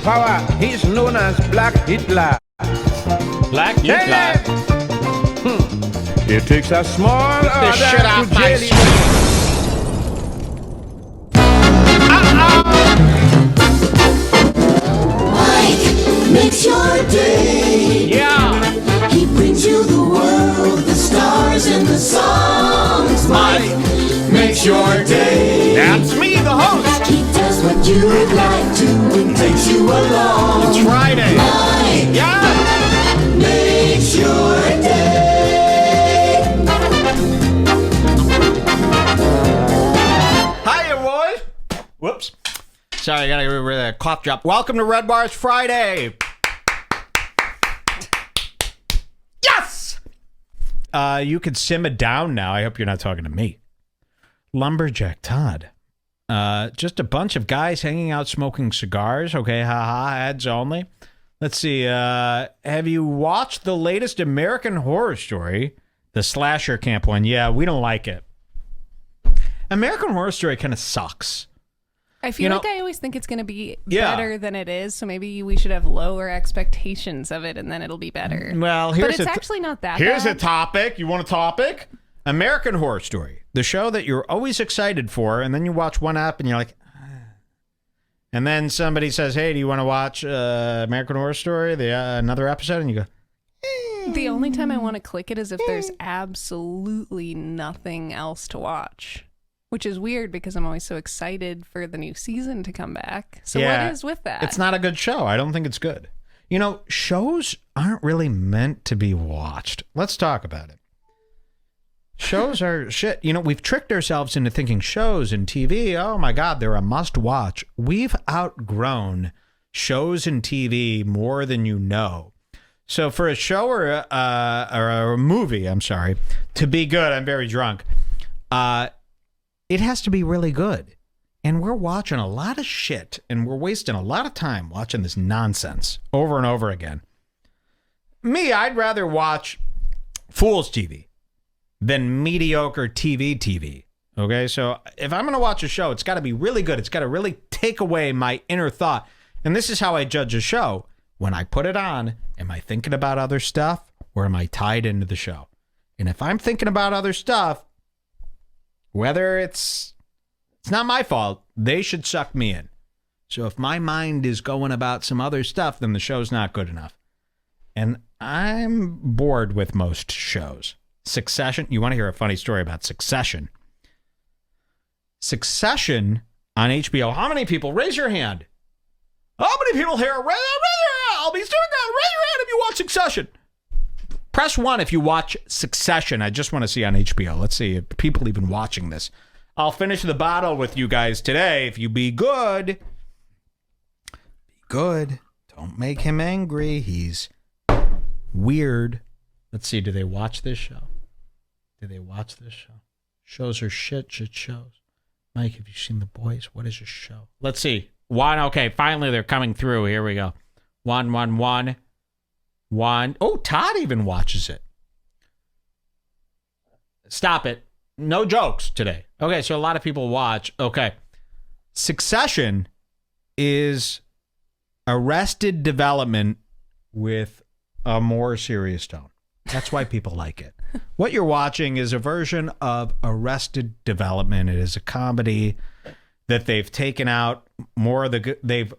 power. He's known as Black Hitler. Black Hitler? It takes a small the shit order off to my jail Mike makes your day. Yeah. He brings you the world, the stars and the songs. Mike makes your day. That's me, the host. He does what you'd like to and takes you along. It's Friday. Mike Yeah. makes your day. Hiya, boys. Whoops. Sorry, I gotta get rid of that cough drop. Welcome to Red Bar's Friday. Yes! You can simmer down now. I hope you're not talking to me. Lumberjack Todd. Just a bunch of guys hanging out smoking cigars. Okay, haha, ads only. Let's see. Have you watched the latest American Horror Story? The slasher camp one. Yeah, we don't like it. American Horror Story kind of sucks. I feel like I always think it's going to be better than it is, so maybe we should have lower expectations of it, and then it'll be better. Well, but it's actually not that Here's bad. a topic. You want a topic? American Horror Story, the show that you're always excited for, and then you watch one up, and you're like, ah. And then somebody says, hey, do you want to watch American Horror Story, another episode? And you go, The only time I want to click it is if there's absolutely nothing else to watch. Which is weird because I'm always so excited for the new season to come back. So Yeah, what is with that? it's not a good show. I don't think it's good. You know, shows aren't really meant to be watched. Let's talk about it. Shows are shit. You know, we've tricked ourselves into thinking shows and TV, oh my God, they're a must watch. We've outgrown shows and TV more than you know. So for a show or a movie, I'm sorry, to be good, I'm very drunk. It has to be really good. And we're watching a lot of shit, and we're wasting a lot of time watching this nonsense over and over again. Me, I'd rather watch Fool's TV than mediocre TV. Okay, so if I'm going to watch a show, it's got to be really good. It's got to really take away my inner thought. And this is how I judge a show. When I put it on, am I thinking about other stuff, or am I tied into the show? And if I'm thinking about other stuff, whether it's not my fault, they should suck me in. So if my mind is going about some other stuff, then the show's not good enough. And I'm bored with most shows. Succession, you want to hear a funny story about Succession? Succession on HBO. How many people? Raise your hand. How many people here? Raise your hand. I'll be still around. Raise your hand if you watch Succession. Press 1 if you watch Succession. I just want to see on HBO. Let's see if people even watching this. I'll finish the bottle with you guys today if you be good. Be good. Don't make him angry. He's weird. Let's see. Do they watch this show? Do they watch this show? Shows are shit shows. Mike, have you seen The Boys? What is your show? Let's see. One. Okay, finally they're coming through. Here we go. 111. Oh, Todd even watches it. Stop it. No jokes today. Okay, so a lot of people watch. Okay. Succession is Arrested Development with a more serious tone. That's why people like it. What you're watching is a version of Arrested Development. It is a comedy that they've taken out more of they've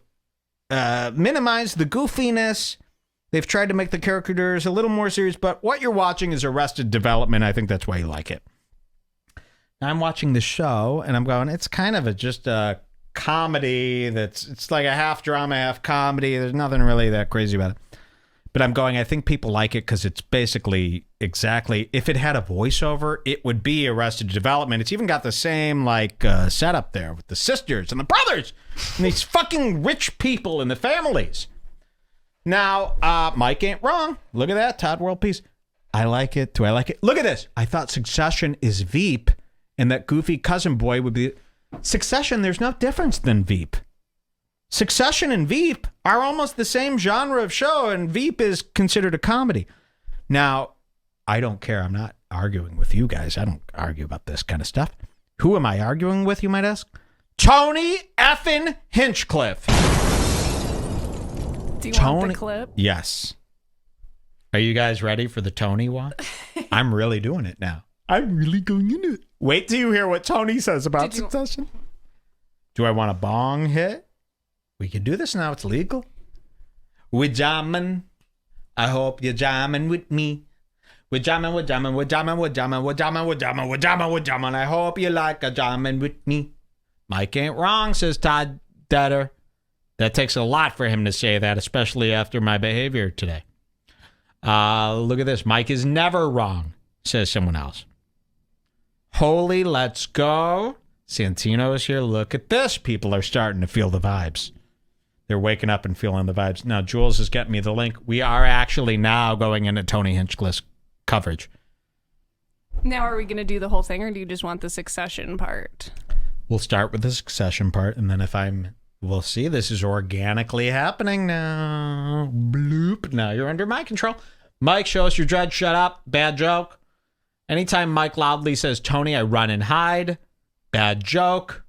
minimized the goofiness. They've tried to make the characters a little more serious, but what you're watching is Arrested Development. I think that's why you like it. Now, I'm watching the show, and I'm going, it's kind of just a comedy it's like a half drama, half comedy. There's nothing really that crazy about it. But I'm going, I think people like it because it's basically exactly, if it had a voiceover, it would be Arrested Development. It's even got the same setup there with the sisters and the brothers and these fucking rich people and the families. Now, Mike ain't wrong. Look at that, Todd World Peace. I like it. Do I like it? Look at this. I thought Succession is Veep, and that goofy cousin boy would be... Succession, there's no difference than Veep. Succession and Veep are almost the same genre of show, and Veep is considered a comedy. Now, I don't care. I'm not arguing with you guys. I don't argue about this kind of stuff. Who am I arguing with, you might ask? Tony effing Hinchcliffe. Do you want the clip? Yes. Are you guys ready for the Tony walk? I'm really doing it now. I'm really going into it. Wait till you hear what Tony says about Succession. Do I want a bong hit? We can do this now. It's legal. We're jamming. I hope you're jamming with me. We're jamming, we're jamming, we're jamming, we're jamming, we're jamming, we're jamming, we're jamming, we're jamming. I hope you like a jamming with me. Mike ain't wrong, says Todd Detter. That takes a lot for him to say that, especially after my behavior today. Look at this. Mike is never wrong, says someone else. Holy, let's go. Santino is here. Look at this. People are starting to feel the vibes. They're waking up and feeling the vibes. Now, Jules is getting me the link. We are actually now going into Tony Hinchcliffe's coverage. Now, are we going to do the whole thing, or do you just want the Succession part? We'll start with the Succession part, and then we'll see. This is organically happening now. Bloop. Now you're under my control. Mike, show us your dread. Shut up. Bad joke. Anytime Mike loudly says Tony, I run and hide. Bad joke.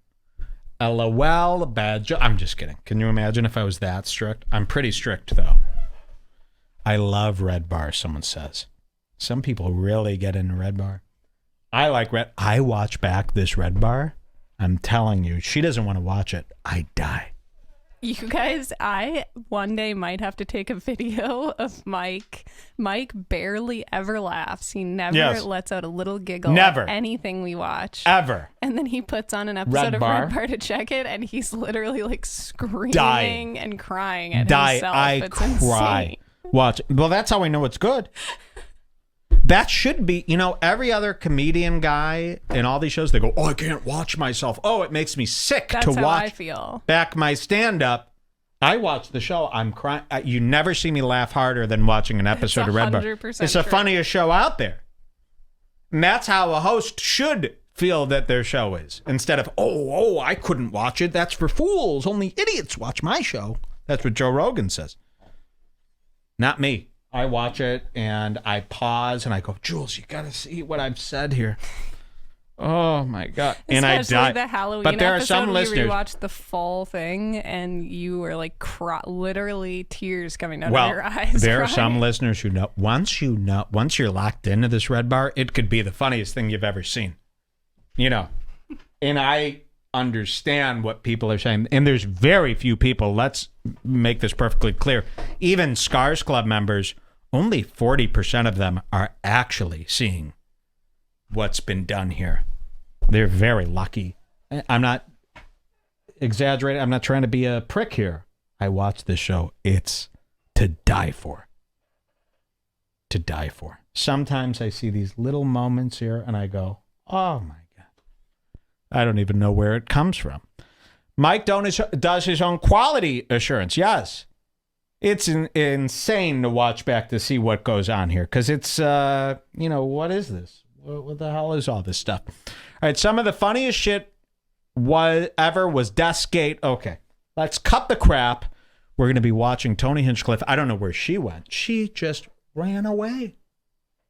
LOL. Bad joke. I'm just kidding. Can you imagine if I was that strict? I'm pretty strict, though. I love REDBAR, someone says. Some people really get into REDBAR. I like I watch back this REDBAR. I'm telling you, she doesn't want to watch it. I die. You guys, I one day might have to take a video of Mike. Mike barely ever laughs. He never lets out a little giggle never. at anything we watch. Ever. And then he puts on an episode of REDBAR to check it, and he's literally like screaming and crying at himself. It's cry. Insane. Watch. Well, that's how I know it's good. That should be, every other comedian guy in all these shows, they go, oh, I can't watch myself. Oh, it makes me sick to watch. That's how I feel. Back my stand-up. I watch the show. I'm crying. You never see me laugh harder than watching an episode of REDBAR. It's the funniest show out there. And that's how a host should feel that their show is. Instead of, oh, I couldn't watch it. That's for fools. Only idiots watch my show. That's what Joe Rogan says. Not me. I watch it and I pause and I go, Jules, you got to see what I've said here. Oh my God. And I die. The Halloween but there are episode, some listeners. We rewatched the fall thing and you were like literally tears coming out of your eyes. There are some listeners who know once you're locked into this REDBAR, it could be the funniest thing you've ever seen. And I understand what people are saying. And there's very few people, let's make this perfectly clear. Even Scars Club members, only 40% of them are actually seeing what's been done here. They're very lucky. I'm not exaggerating. I'm not trying to be a prick here. I watch this show. It's to die for. To die for. Sometimes I see these little moments here and I go, oh my God. I don't even know where it comes from. Mike does his own quality assurance. Yes. It's insane to watch back to see what goes on here because it's, what is this? What the hell is all this stuff? All right, some of the funniest shit ever was Deathgate. Okay, let's cut the crap. We're going to be watching Tony Hinchcliffe. I don't know where she went. She just ran away.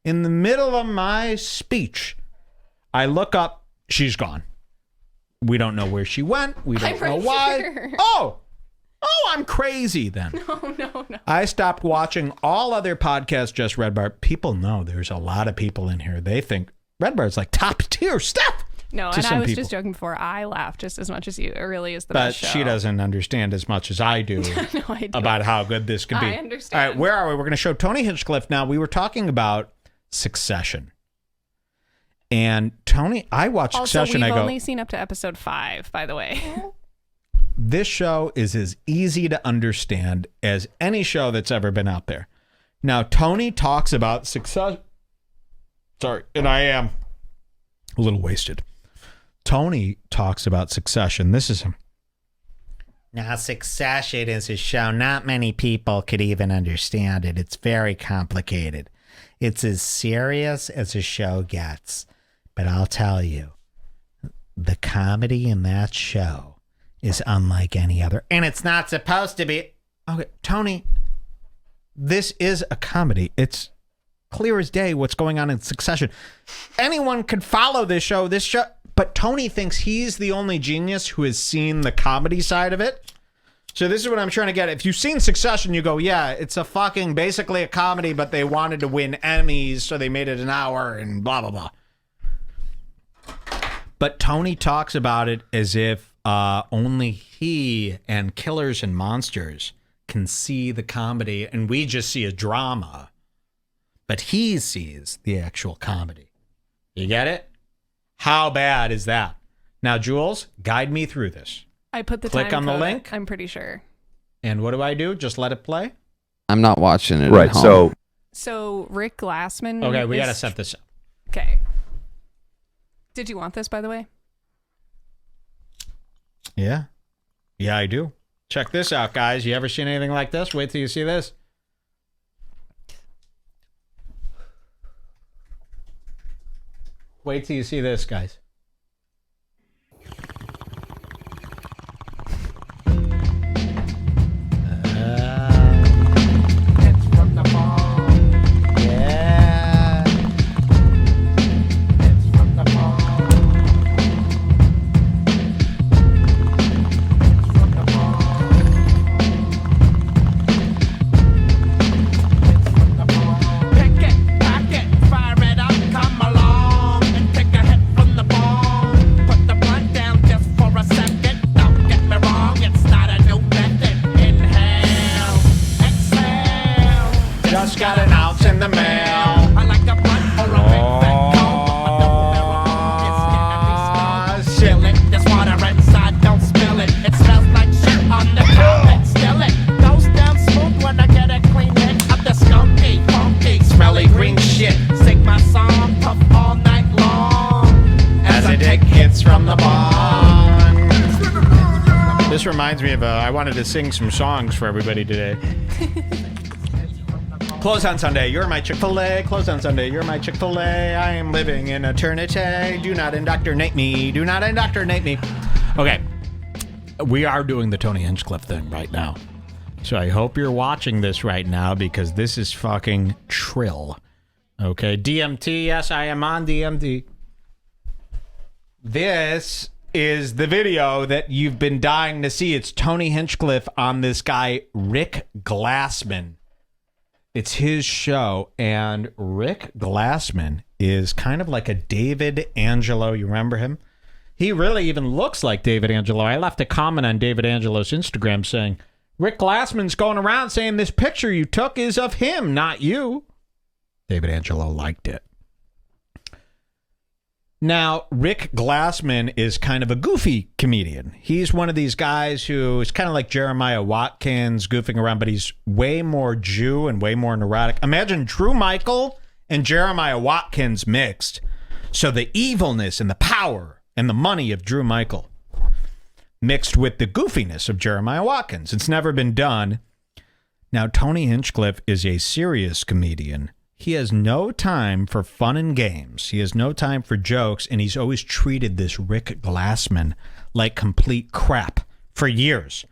In the middle of my speech, I look up. She's gone. We don't know where she went. We don't know why. Sure. Oh, I'm crazy then. No. I stopped watching all other podcasts, just REDBAR. People know there's a lot of people in here. They think REDBAR is like top tier stuff. No, and I was just joking before. I laugh just as much as you. It really is the best show. But she doesn't understand as much as I do, no, I about how good this can be. I understand. All right, where are we? We're going to show Tony Hinchcliffe now. We were talking about Succession. And Tony, I watched Succession. We've only seen up to episode 5, by the way. This show is as easy to understand as any show that's ever been out there. Now, Tony talks about Succession. Sorry, and I am a little wasted. Tony talks about Succession. This is him. Now, Succession is a show not many people could even understand it. It's very complicated. It's as serious as a show gets. But I'll tell you, the comedy in that show is unlike any other. And it's not supposed to be. Okay, Tony, this is a comedy. It's clear as day what's going on in Succession. Anyone could follow this show. But Tony thinks he's the only genius who has seen the comedy side of it. So this is what I'm trying to get. If you've seen Succession, you go, yeah, it's a fucking basically a comedy, but they wanted to win Emmys, so they made it an hour and blah, blah, blah. But Tony talks about it as if only he and Killers and Monsters can see the comedy, and we just see a drama. But he sees the actual comedy. You get it? How bad is that? Now, Jules, guide me through this. I put the Click time on the code, link. I'm pretty sure. And what do I do? Just let it play? I'm not watching it. Right. At home. So Rick Glassman. Okay, we got to is- set this up. Okay. Did you want this, by the way? Yeah. Yeah, I do. Check this out, guys. You ever seen anything like this? Wait till you see this. Wait till you see this, guys. Yeah. Pick it, pack it, fire it up, come along and take a hit from the ball. Put the blunt down just for a second. Don't get me wrong, it's not a new method. Inhale, exhale. Just got an ounce in the mail. I like a blunt or a big fat cone, but the marijuana is getting me stoned. Chill it, there's water inside, don't spill it. It smells like shit on the carpet. Still it goes down smooth when I get a clean hit of the skunky, funky, smelly green shit. Sing my song, puff all night long As I take hits from the bong. This reminds me of I wanted to sing some songs for everybody today. Close on Sunday, you're my Chick-fil-A. Close on Sunday, you're my Chick-fil-A. I am living in eternity. Do not indoctrinate me. Do not indoctrinate me. Okay. We are doing the Tony Hinchcliffe thing right now. So I hope you're watching this right now because this is fucking trill. Okay. DMT. Yes, I am on DMT. This is the video that you've been dying to see. It's Tony Hinchcliffe on this guy, Rick Glassman. It's his show, and Rick Glassman is kind of like a David Angelo. You remember him? He really even looks like David Angelo. I left a comment on David Angelo's Instagram saying, Rick Glassman's going around saying this picture you took is of him, not you. David Angelo liked it. Now, Rick Glassman is kind of a goofy comedian. He's one of these guys who is kind of like Jeremiah Watkins goofing around, but he's way more Jew and way more neurotic. Imagine Drew Michael and Jeremiah Watkins mixed. So the evilness and the power and the money of Drew Michael mixed with the goofiness of Jeremiah Watkins. It's never been done. Now, Tony Hinchcliffe is a serious comedian. He has no time for fun and games. He has no time for jokes, and he's always treated this Rick Glassman like complete crap for years.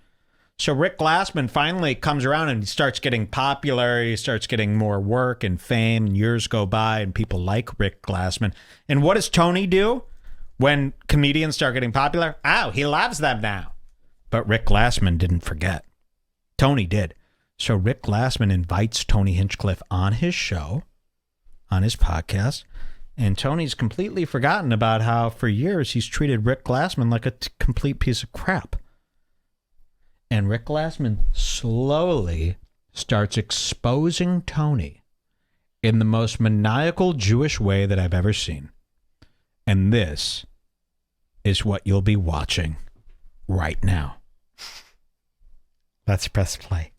So Rick Glassman finally comes around and he starts getting popular. He starts getting more work and fame, and years go by, and people like Rick Glassman. And what does Tony do when comedians start getting popular? Oh, he loves them now. But Rick Glassman didn't forget. Tony did. So Rick Glassman invites Tony Hinchcliffe on his show, on his podcast, and Tony's completely forgotten about how for years he's treated Rick Glassman like a complete piece of crap. And Rick Glassman slowly starts exposing Tony in the most maniacal Jewish way that I've ever seen. And this is what you'll be watching right now. Let's press play.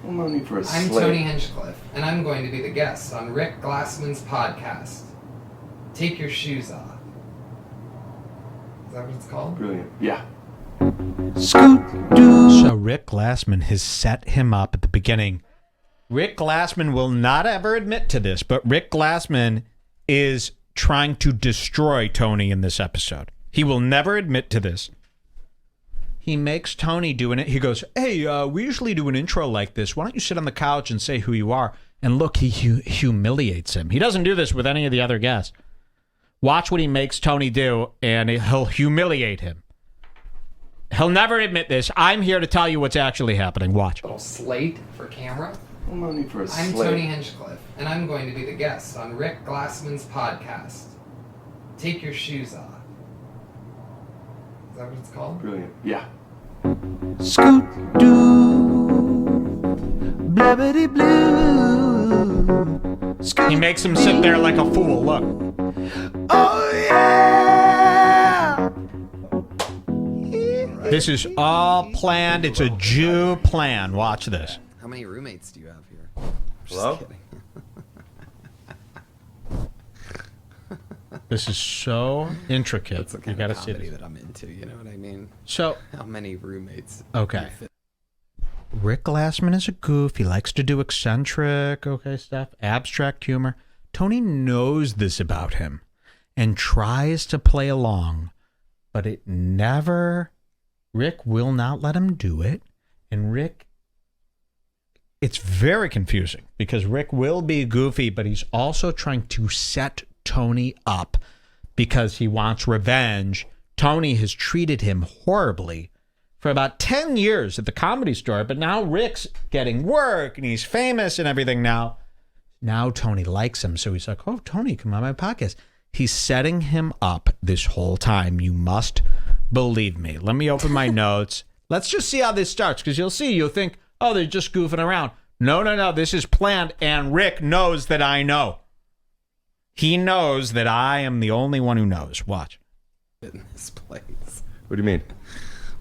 I'm Tony Hinchcliffe, and I'm going to be the guest on Rick Glassman's podcast. Take your shoes off. Is that what it's called? Brilliant. Yeah. So Rick Glassman has set him up at the beginning. Rick Glassman will not ever admit to this, but Rick Glassman is trying to destroy Tony in this episode. He will never admit to this. He makes Tony doing it. He goes, hey, we usually do an intro like this. Why don't you sit on the couch and say who you are? And look, he humiliates him. He doesn't do this with any of the other guests. Watch what he makes Tony do, and he'll humiliate him. He'll never admit this. I'm here to tell you what's actually happening. Watch. Little slate for camera. I'm for a I'm slate. Tony Hinchcliffe, and I'm going to be the guest on Rick Glassman's podcast. Take your shoes off. Is that what it's called? Brilliant. Yeah. Scoot doo, blabbity blue. He makes him sit there like a fool. Look. Oh yeah. This is all planned. It's a Jew plan. Watch this. How many roommates do you have here? Hello? Just kidding. This is so intricate. That's the You kind got to of see comedy this. that I'm into, you know what I mean? So, How many roommates? okay. Rick Glassman is a goof. He likes to do eccentric, stuff, abstract humor. Tony knows this about him and tries to play along, but Rick will not let him do it. And it's very confusing because Rick will be goofy, but he's also trying to set Tony up because he wants revenge. Tony has treated him horribly for about 10 years at the Comedy Store, but now Rick's getting work and he's famous and everything now. Now Tony likes him, so he's like, oh, Tony, come on my podcast. He's setting him up this whole time. You must believe me. Let me open my notes. Let's just see how this starts, because you'll think, oh, they're just goofing around. No, this is planned, and Rick knows that I know. He knows that I am the only one who knows. Watch. In this place. What do you mean?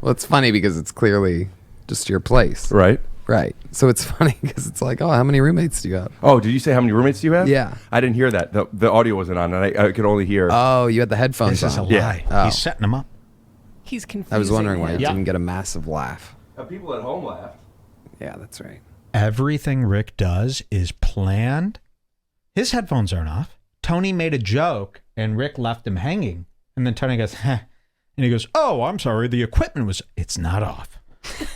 Well, it's funny because it's clearly just your place. Right. Right. So it's funny because it's like, oh, how many roommates do you have? Oh, did you say how many roommates do you have? Yeah. I didn't hear that. The audio wasn't on, and I could only hear. Oh, you had the headphones This is a on. lie. Oh. He's setting him up. He's confusing. I was wondering why him. you Yeah. didn't get a massive laugh. People at home laughed. Yeah, that's right. Everything Rick does is planned. His headphones aren't off. Tony made a joke, and Rick left him hanging. And then Tony goes, heh. And he goes, oh, I'm sorry. The equipment was... It's not off.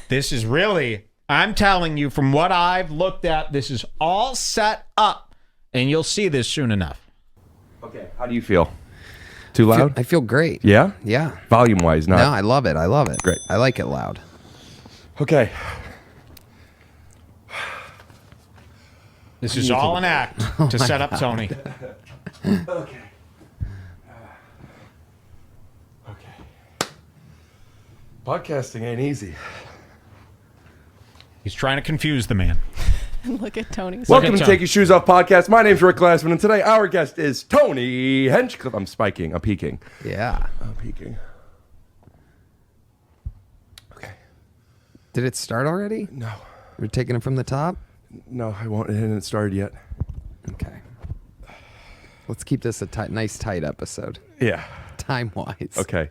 This is really... I'm telling you, from what I've looked at, this is all set up. And you'll see this soon enough. Okay. How do you feel? Too loud? I feel great. Yeah? Yeah. Volume-wise, not... No, I love it. I love it. Great. I like it loud. Okay. This is all an act to set up Tony. Okay. Podcasting ain't easy. He's trying to confuse the man. Look at Tony's. Welcome to Tom. Take Your Shoes Off podcast. My name's Rick Glassman, and today our guest is Tony Hinchcliffe. I'm spiking. I'm peaking. Yeah. I'm peaking. Okay. Did it start already? No. We're taking it from the top? No, I won't. It hasn't started yet. Okay. Let's keep this a nice, tight episode. Yeah. Time-wise. Okay.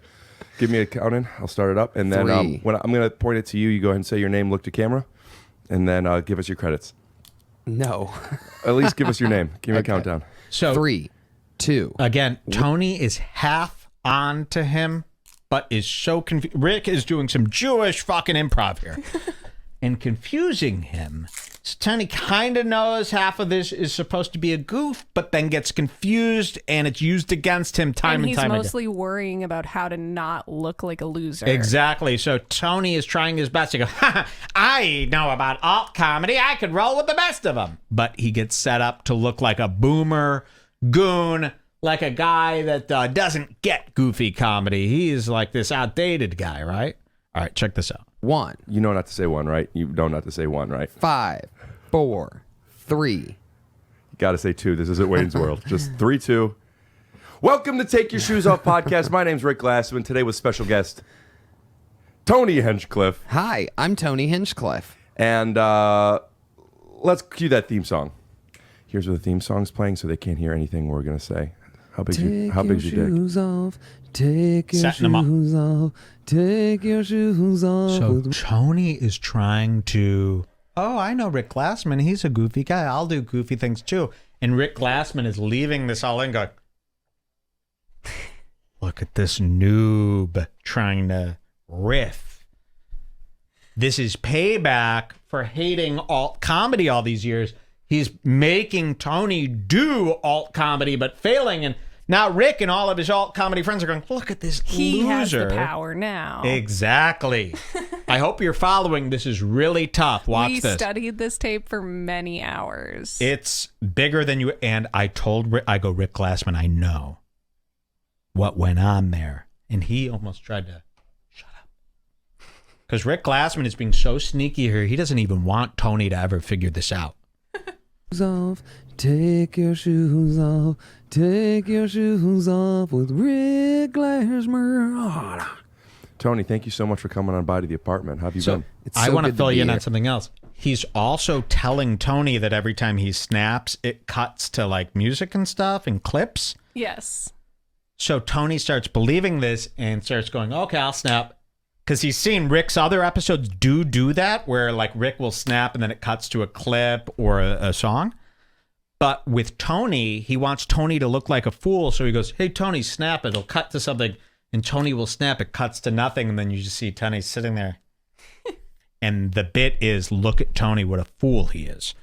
Give me a count in. I'll start it up. And then 3. when I'm going to point it to you, you go ahead and say your name, look to camera, and then give us your credits. No. At least give us your name. Give me Okay. a countdown. So 3, 2. again, Tony is half on to him, but is so confused. Rick is doing some Jewish fucking improv here and confusing him. So Tony kind of knows half of this is supposed to be a goof, but then gets confused and it's used against him time and he's time mostly worrying about how to not look like a loser. Exactly. So Tony is trying his best to go, I know about alt comedy. I could roll with the best of them. But he gets set up to look like a boomer goon, like a guy that doesn't get goofy comedy. He's like this outdated guy, right? All right, check this out. 1, You know not to say one, right? You know not to say one, right? 5, 4, 3. You got to say 2. This isn't Wayne's World. Just 3, 2. Welcome to Take Your Shoes Off podcast. My name's Rick Glassman. Today with special guest Tony Hinchcliffe. Hi, I'm Tony Hinchcliffe. And let's cue that theme song. Here's where the theme song's playing, so they can't hear anything we're gonna say. How big's your dick? shoes off. Take your Setting 'em up. shoes off. Take your shoes off. So Tony is trying to, oh, I know Rick Glassman. He's a goofy guy. I'll do goofy things too. And Rick Glassman is leaving this all in going, look at this noob trying to riff. This is payback for hating alt comedy all these years. He's making Tony do alt comedy, but failing. And Now Rick and all of his alt comedy friends are going, look at this He loser. has the power now. Exactly. I hope you're following. This is really tough. Watch We this. studied this tape for many hours. It's bigger than you. And I told Rick, Rick Glassman, I know what went on there. And he almost tried to shut up. Because Rick Glassman is being so sneaky here. He doesn't even want Tony to ever figure this out. Off, take your shoes off. Take your shoes off with Rick Glassman. Tony, thank you so much for coming on by to the apartment. How have you been? It's I so want to good fill be you in here. on something else. He's also telling Tony that every time he snaps, it cuts to like music and stuff and clips. Yes. So Tony starts believing this and starts going, okay, I'll snap. Because he's seen Rick's other episodes do that, where like Rick will snap and then it cuts to a clip or a song. But with Tony, he wants Tony to look like a fool. So he goes, hey, Tony, snap. It'll cut to something. And Tony will snap. It cuts to nothing. And then you just see Tony sitting there. And the bit is, look at Tony, what a fool he is.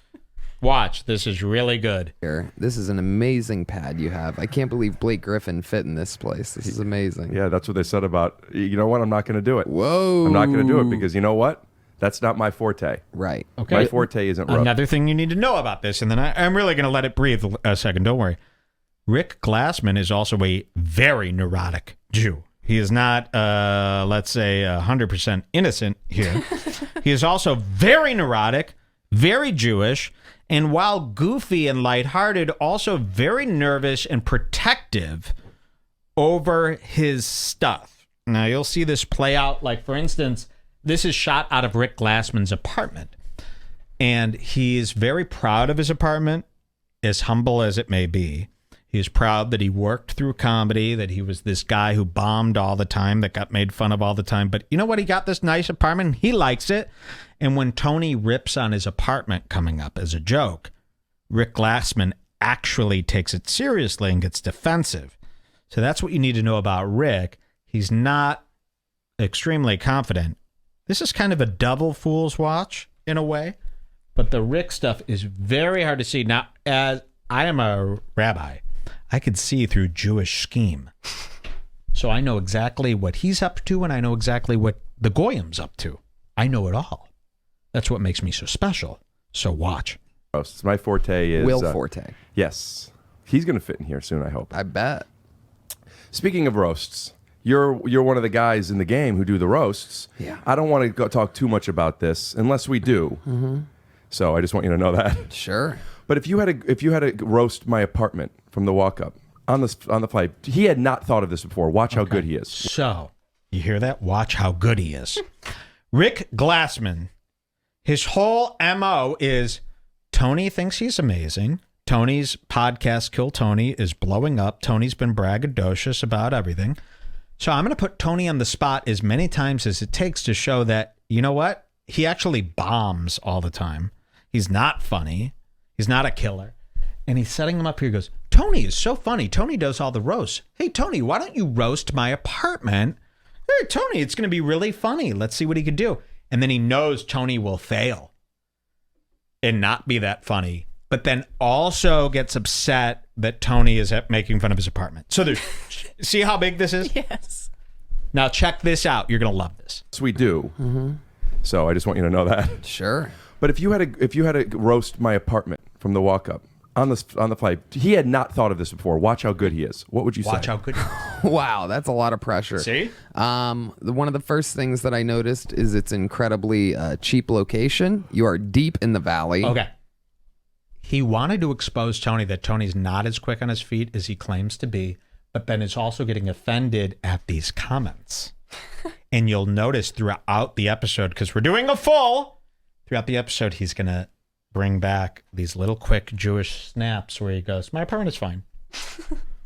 Watch. This is really good. Here. This is an amazing pad you have. I can't believe Blake Griffin fit in this place. This is amazing. Yeah, that's what they said about, you know what, I'm not going to do it. Whoa. I'm not going to do it because you know what? That's not my forte. Right. Okay. My forte isn't rope. Another thing you need to know about this, and then I'm really going to let it breathe a second. Don't worry. Rick Glassman is also a very neurotic Jew. He is not, let's say, 100% innocent here. He is also very neurotic, very Jewish, and while goofy and lighthearted, also very nervous and protective over his stuff. Now, you'll see this play out. Like, for instance, this is shot out of Rick Glassman's apartment. And he is very proud of his apartment, as humble as it may be. He is proud that he worked through comedy, that he was this guy who bombed all the time, that got made fun of all the time. But you know what? He got this nice apartment. He likes it. And when Tony rips on his apartment coming up as a joke, Rick Glassman actually takes it seriously and gets defensive. So that's what you need to know about Rick. He's not extremely confident. This is kind of a double fool's watch in a way, but the Rick stuff is very hard to see. Now, as I am a rabbi, I could see through Jewish scheme. So I know exactly what he's up to, and I know exactly what the Goyim's up to. I know it all. That's what makes me so special. So watch. Roasts. My forte is... Will Forte. Yes. He's going to fit in here soon, I hope. I bet. Speaking of roasts, you're one of the guys in the game who do the roasts. Yeah. I don't want to go talk too much about this unless we do. Mm-hmm. So I just want you to know that. Sure. But if you had to roast my apartment from the walk up on the flight, he had not thought of this before. Watch how good he is. So, you hear that? Watch how good he is. Rick Glassman, his whole MO is Tony thinks he's amazing. Tony's podcast, Kill Tony, is blowing up. Tony's been braggadocious about everything. So I'm going to put Tony on the spot as many times as it takes to show that, you know what? He actually bombs all the time. He's not funny. He's not a killer. And he's setting him up here. He goes, Tony is so funny. Tony does all the roasts. Hey, Tony, why don't you roast my apartment? Hey, Tony, it's going to be really funny. Let's see what he could do. And then he knows Tony will fail and not be that funny, but then also gets upset that Tony is making fun of his apartment. So there's, see how big this is? Yes. Now check this out. You're going to love this. Yes, we do. Mm-hmm. So I just want you to know that. Sure. But if you had to roast my apartment from the walk up on the flight, he had not thought of this before. Watch how good he is. What would you say? Watch how good. Wow, that's a lot of pressure. See? One of the first things that I noticed is its incredibly cheap location. You are deep in the valley. Okay. He wanted to expose Tony that Tony's not as quick on his feet as he claims to be, but then is also getting offended at these comments. And you'll notice throughout the episode, because we're doing a full, throughout the episode, he's going to bring back these little quick Jewish snaps where he goes, my apartment is fine.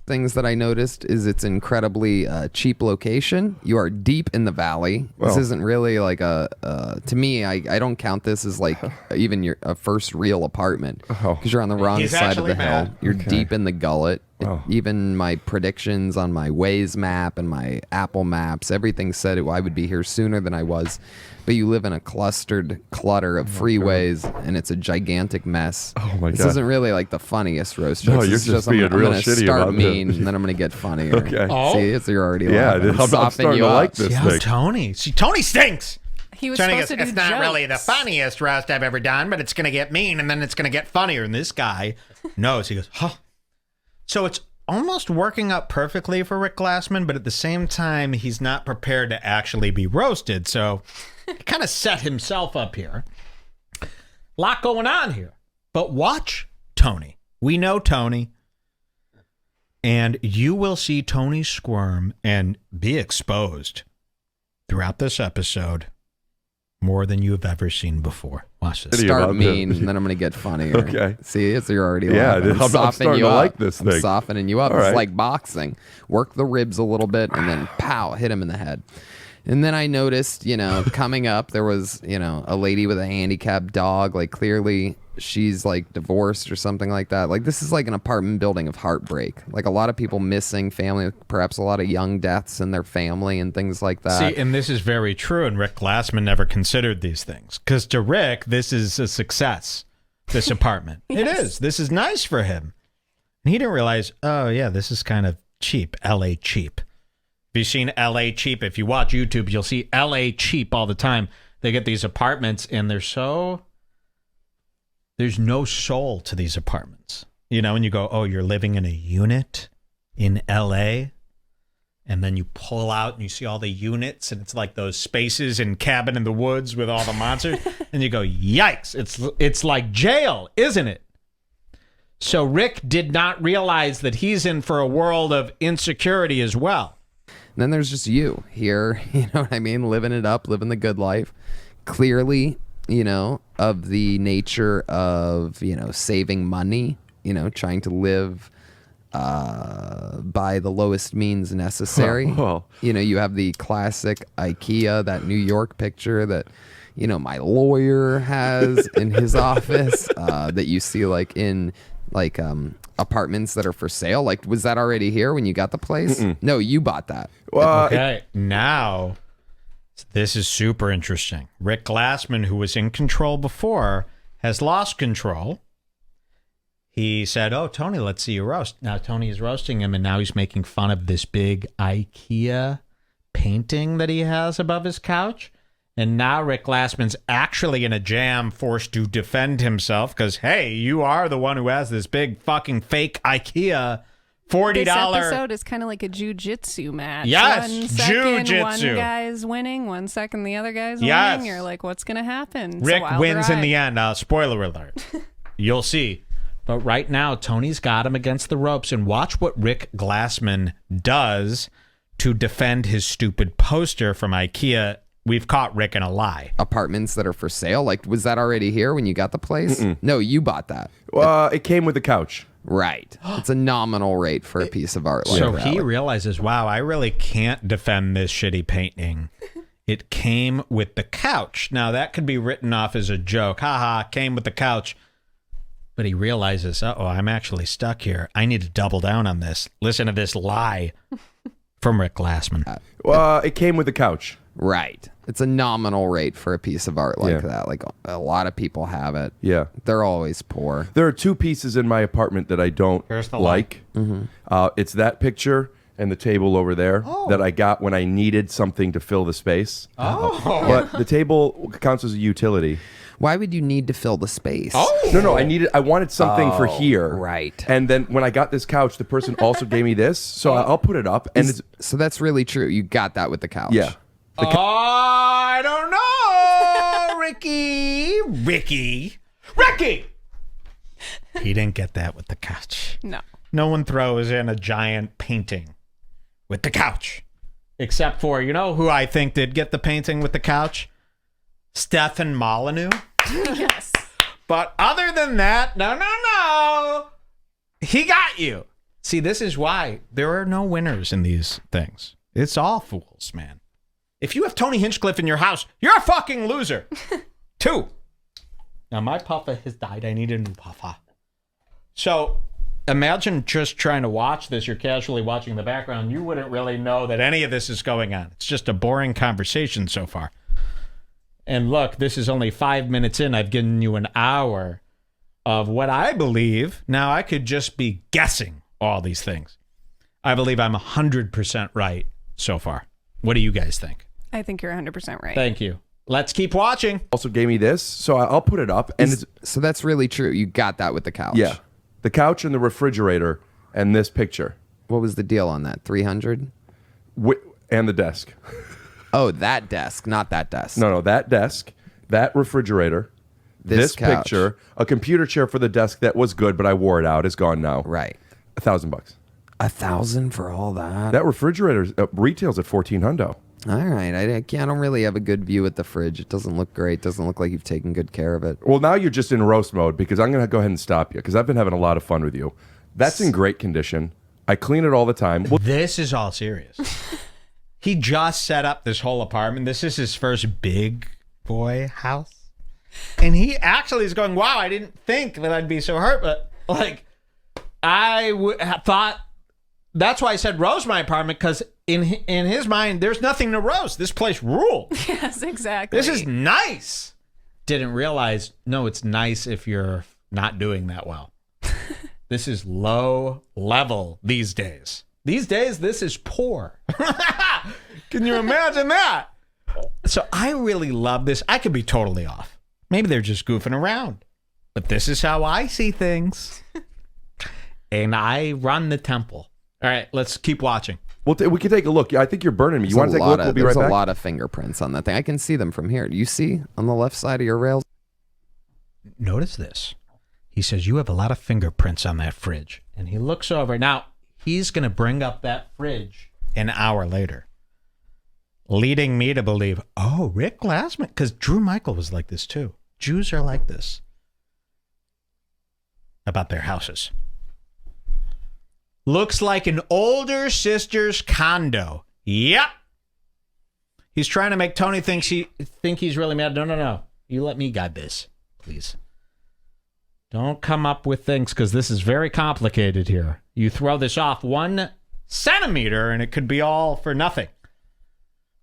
Things that I noticed is its incredibly cheap location. You are deep in the valley. This Well. isn't really like to me, I don't count this as like even a first real apartment because you're on the wrong He's side of actually the hill. mad. You're deep in the gullet. Even my predictions on my Waze map and my Apple Maps, everything said I would be here sooner than I was. But you live in a clustered clutter of freeways, and it's a gigantic mess. Oh my This God. isn't really like the funniest roast No, jokes. you're It's just I'm being gonna real shitty start about mean, this. and then I'm gonna get funnier. Okay. Oh. See, you're already Yeah, laughing. I'm softening starting you to up. like this See how thing. Tony? See, Tony stinks. He was Tony supposed goes, to do it's not jokes. really the funniest roast I've ever done, but it's going to get mean, and then it's going to get funnier. And this guy knows. He goes, huh. So it's almost working out perfectly for Rick Glassman, but at the same time, he's not prepared to actually be roasted. So he kind of set himself up here. Lot going on here. But watch Tony. We know Tony. And you will see Tony squirm and be exposed throughout this episode more than you have ever seen before. Watch this. Video Start about mean, this. and then I'm gonna get funnier. Okay. See, you're already Yeah, laughing. I'm softening starting you to up. like this I'm thing. softening you up. All It's right. like boxing. Work the ribs a little bit, and then pow, hit him in the head. And then I noticed, coming up, there was, a lady with a handicapped dog. Like, clearly she's like divorced or something like that. Like, this is like an apartment building of heartbreak. Like, a lot of people missing family, perhaps a lot of young deaths in their family and things like that. See, and this is very true, and Rick Glassman never considered these things. Because to Rick, this is a success, this apartment. It is. This is nice for him. And he didn't realize, oh, yeah, this is kind of cheap, L.A. cheap. Have you seen L.A. cheap? If you watch YouTube, you'll see L.A. cheap all the time. They get these apartments, and there's no soul to these apartments. And you go, oh, you're living in a unit in L.A., and then you pull out and you see all the units, and it's like those spaces in Cabin in the Woods with all the monsters, and you go, yikes, it's like jail, isn't it? So Rick did not realize that he's in for a world of insecurity as well. And then there's just you here, you know what I mean? Living it up, living the good life. Clearly, of the nature of, saving money, trying to live by the lowest means necessary. Well. You have the classic IKEA, that New York picture that, my lawyer has in his office that you see like in apartments that are for sale. Like, was that already here when you got the place? No, you bought that. Well, Okay, now this is super interesting. Rick Glassman, who was in control before, has lost control. He said, oh, Tony, let's see you roast. Now Tony is roasting him, and now he's making fun of this big IKEA painting that he has above his couch. And now Rick Glassman's actually in a jam, forced to defend himself because, hey, you are the one who has this big fucking fake IKEA $40. This episode is kind of like a jiu-jitsu match. Yes, 1 second, jiu-jitsu. one guy's winning, 1 second the other guy's Yes. winning. You're like, what's going to happen? It's a Rick wild wins in ride. the end. Spoiler alert. You'll see. But right now, Tony's got him against the ropes. And watch what Rick Glassman does to defend his stupid poster from IKEA. We've caught Rick in a lie. Apartments that are for sale. Like, was that already here when you got the place? No, you bought that. it came with the couch. Right. It's a nominal rate for a piece of art like So that. he realizes, wow, I really can't defend this shitty painting. It came with the couch. Now, that could be written off as a joke. Haha, came with the couch. But he realizes, uh-oh, I'm actually stuck here. I need to double down on this. Listen to this lie from Rick Glassman. It came with the couch. Right. It's a nominal rate for a piece of art like that. Like, a lot of people have it. Yeah. They're always poor. There are 2 pieces in my apartment that I don't Here's the like. It's that picture and the table over there that I got when I needed something to fill the space. But the table counts as a utility. Why would you need to fill the space? No, I wanted something for here. right. And then when I got this couch, the person also gave me this, so I'll put it up. And it's, So that's really true. You got that with the couch. yeah. I don't know, Ricky. He didn't get that with the couch. No. No one throws in a giant painting with the couch. Except for, who I think did get the painting with the couch? Stefan Molyneux. Yes. But other than that, no. He got you. See, this is why there are no winners in these things. It's all fools, man. If you have Tony Hinchcliffe in your house, you're a fucking loser. 2. Now, my puffer has died. I need a new puffer. So, imagine just trying to watch this. You're casually watching the background. You wouldn't really know that any of this is going on. It's just a boring conversation so far. And look, this is only 5 minutes in. I've given you an hour of what I believe. Now, I could just be guessing all these things. I believe I'm 100% right so far. What do you guys think? I think you're 100% right. Thank you. Let's keep watching. Also gave me this, so I'll put it up. And So that's really true. You got that with the couch. yeah, the couch and the refrigerator and this picture. What was the deal on that? 300? And the desk. Oh, that desk, not that desk. No, that desk, that refrigerator, this couch. picture, a computer chair for the desk that was good, but I wore it out. It's gone now. Right. $1,000. $1,000 for all that? That refrigerator retails at $1,400. All right. I don't really have a good view at the fridge. It doesn't look great. Doesn't look like you've taken good care of it. Well, now you're just in roast mode because I'm going to go ahead and stop you because I've been having a lot of fun with you. That's in great condition. I clean it all the time. Well, This is all serious. He just set up this whole apartment. This is his first big boy house. And he actually is going, wow, I didn't think that I'd be so hurt. But, like, thought, that's why I said roast my apartment, because in his mind, there's nothing to roast. This place rules. Yes, exactly. This is nice. Didn't realize, no, it's nice if you're not doing that well. This is low level these days. These days, this is poor. Can you imagine that? So I really love this. I could be totally off. Maybe they're just goofing around. But this is how I see things. And I run the temple. All right, let's keep watching. we can take a look. I think you're burning me. You want to take a look? We'll be right back. There's a lot of fingerprints on that thing. I can see them from here. Do you see on the left side of your rails? Notice this. He says, you have a lot of fingerprints on that fridge. And he looks over. Now, he's going to bring up that fridge an hour later, leading me to believe, oh, Rick Glassman, because Drew Michael was like this too. Jews are like this about their houses. Looks like an older sister's condo. Yep. He's trying to make Tony think he's really mad. No. You let me guide this, please. Don't come up with things, because this is very complicated here. You throw this off 1 centimeter and it could be all for nothing.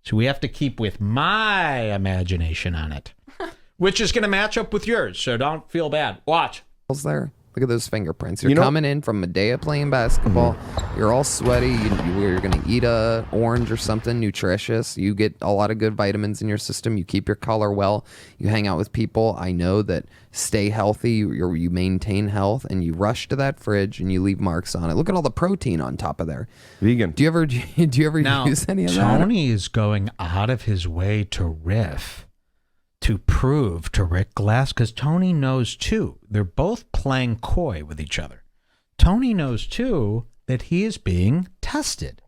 So we have to keep with my imagination on it, which is going to match up with yours. So don't feel bad. Watch. There. Look at those fingerprints. You're coming in from Medea playing basketball. Mm-hmm. You're all sweaty. You're going to eat a orange or something nutritious. You get a lot of good vitamins in your system. You keep your color well. You hang out with people. I know that stay healthy. You maintain health, and you rush to that fridge and you leave marks on it. Look at all the protein on top of there. Vegan. Do you ever use any of that? Tony is going out of his way to riff, to prove to Rick Glass, because Tony knows too. They're both playing coy with each other. Tony knows too that he is being tested.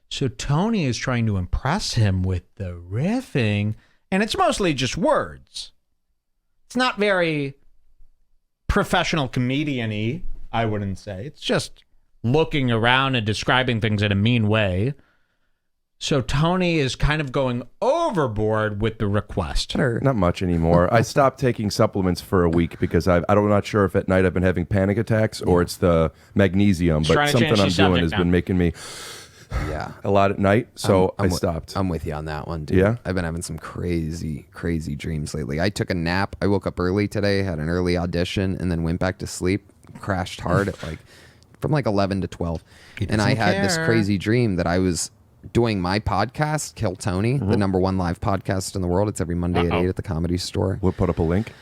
So Tony is trying to impress him with the riffing, and it's mostly just words. It's not very professional comedian-y, I wouldn't say. It's just looking around and describing things in a mean way. So Tony is kind of going overboard with the request. Not much anymore. I stopped taking supplements for a week because I'm not sure if at night I've been having panic attacks or it's the magnesium, but something I'm doing has been making me a lot at night. So I stopped. I'm with you on that one, dude. Yeah? I've been having some crazy dreams lately. I took a nap. I woke up early today, had an early audition, and then went back to sleep. Crashed hard at from 11 to 12. And I had this crazy dream that I was doing my podcast, Kill Tony, the number 1 live podcast in the world. It's every Monday at 8 at the Comedy Store. We'll put up a link.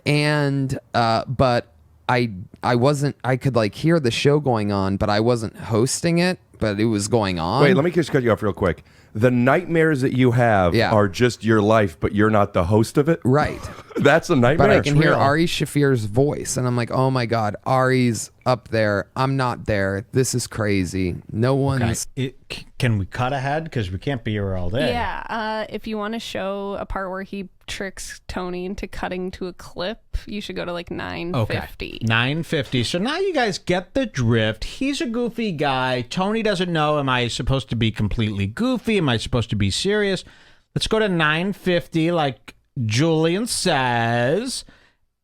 And but I wasn't. I could hear the show going on, but I wasn't hosting it. But it was going on. Wait, let me just cut you off real quick. The nightmares that you have are just your life, but you're not the host of it? Right. That's a nightmare. But I can hear Ari Shafir's voice, and I'm like, oh my God, Ari's up there. I'm not there. This is crazy. No one's... Can we cut ahead? Because we can't be here all day. Yeah. If you want to show a part where he tricks Tony into cutting to a clip, you should go to 9:50. Okay. 9:50. So now you guys get the drift. He's a goofy guy. Tony doesn't know, am I supposed to be completely goofy? Am I supposed to be serious? Let's go to 9:50 like Julian says.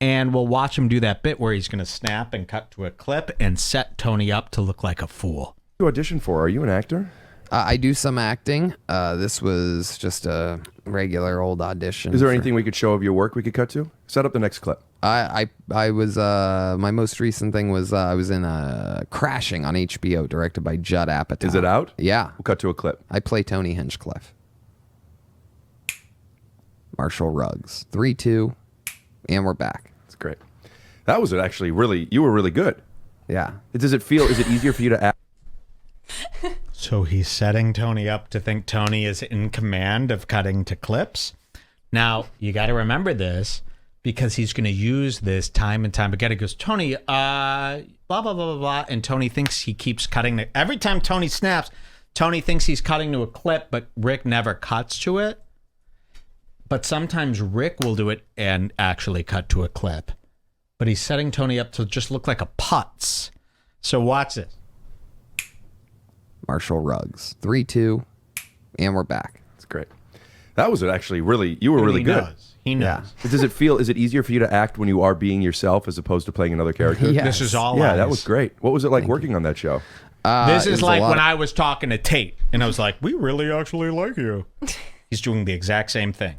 And we'll watch him do that bit where he's going to snap and cut to a clip and set Tony up to look like a fool. You audition for? Are you an actor? I do some acting. This was just a regular old audition. Is there anything we could show of your work we could cut to? Set up the next clip. I was my most recent thing was I was in Crashing on HBO, directed by Judd Apatow. Is it out? Yeah. We'll cut to a clip. I play Tony Hinchcliffe. Marshall Ruggs. 3-2, and we're back. That's great. That was actually really. You were really good. Yeah. Does it feel? Is it easier for you to act? So he's setting Tony up to think Tony is in command of cutting to clips. Now, you got to remember this because he's going to use this time and time again. He goes, Tony, blah, blah, blah, blah, blah. And Tony thinks he keeps cutting. Every time Tony snaps, Tony thinks he's cutting to a clip, but Rick never cuts to it. But sometimes Rick will do it and actually cut to a clip. But he's setting Tony up to just look like a putz. So watch this. Marshall Ruggs. 3-2, and we're back. That's great. That was actually really. You were really good. He knows. Does it feel? Is it easier for you to act when you are being yourself as opposed to playing another character? Yes. This is all Yeah, eyes. that was great. What was it like working on that show? This it is was a like lot when of- I was talking to Tate, and I was like, we really actually like you. He's doing the exact same thing.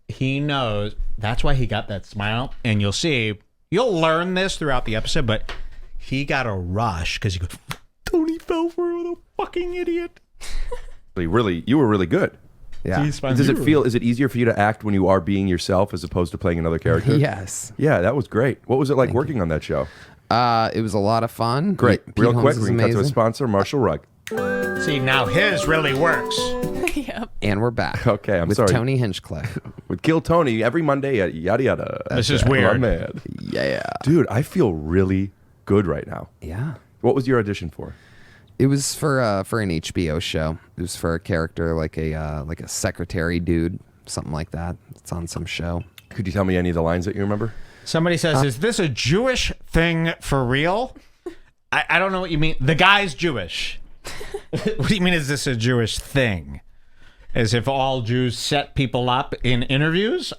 He knows. That's why he got that smile. And you'll see, you'll learn this throughout the episode, but he got a rush because he goes, Tony fell for it with a fucking idiot. Really, you were really good. Yeah. Does it feel? Is it easier for you to act when you are being yourself as opposed to playing another character? Yes. Yeah, that was great. What was it like working on that show? It was a lot of fun. Great. Pete Real Holmes quick, is we can cut to a amazing. sponsor, Marshall Rugg. See, now his really works. Yep. And we're back. Okay, I'm with sorry. Tony Hinchcliffe. With Kill Tony every Monday at yada yada. This is My weird. man. Yeah. Dude, I feel really good right now. Yeah. What was your audition for? It was for an HBO show. It was for a character like a secretary dude, something like that. It's on some show. Could you tell me any of the lines that you remember? Somebody says, is this a Jewish thing for real? I don't know what you mean. The guy's Jewish. What do you mean, is this a Jewish thing? As if all Jews set people up in interviews?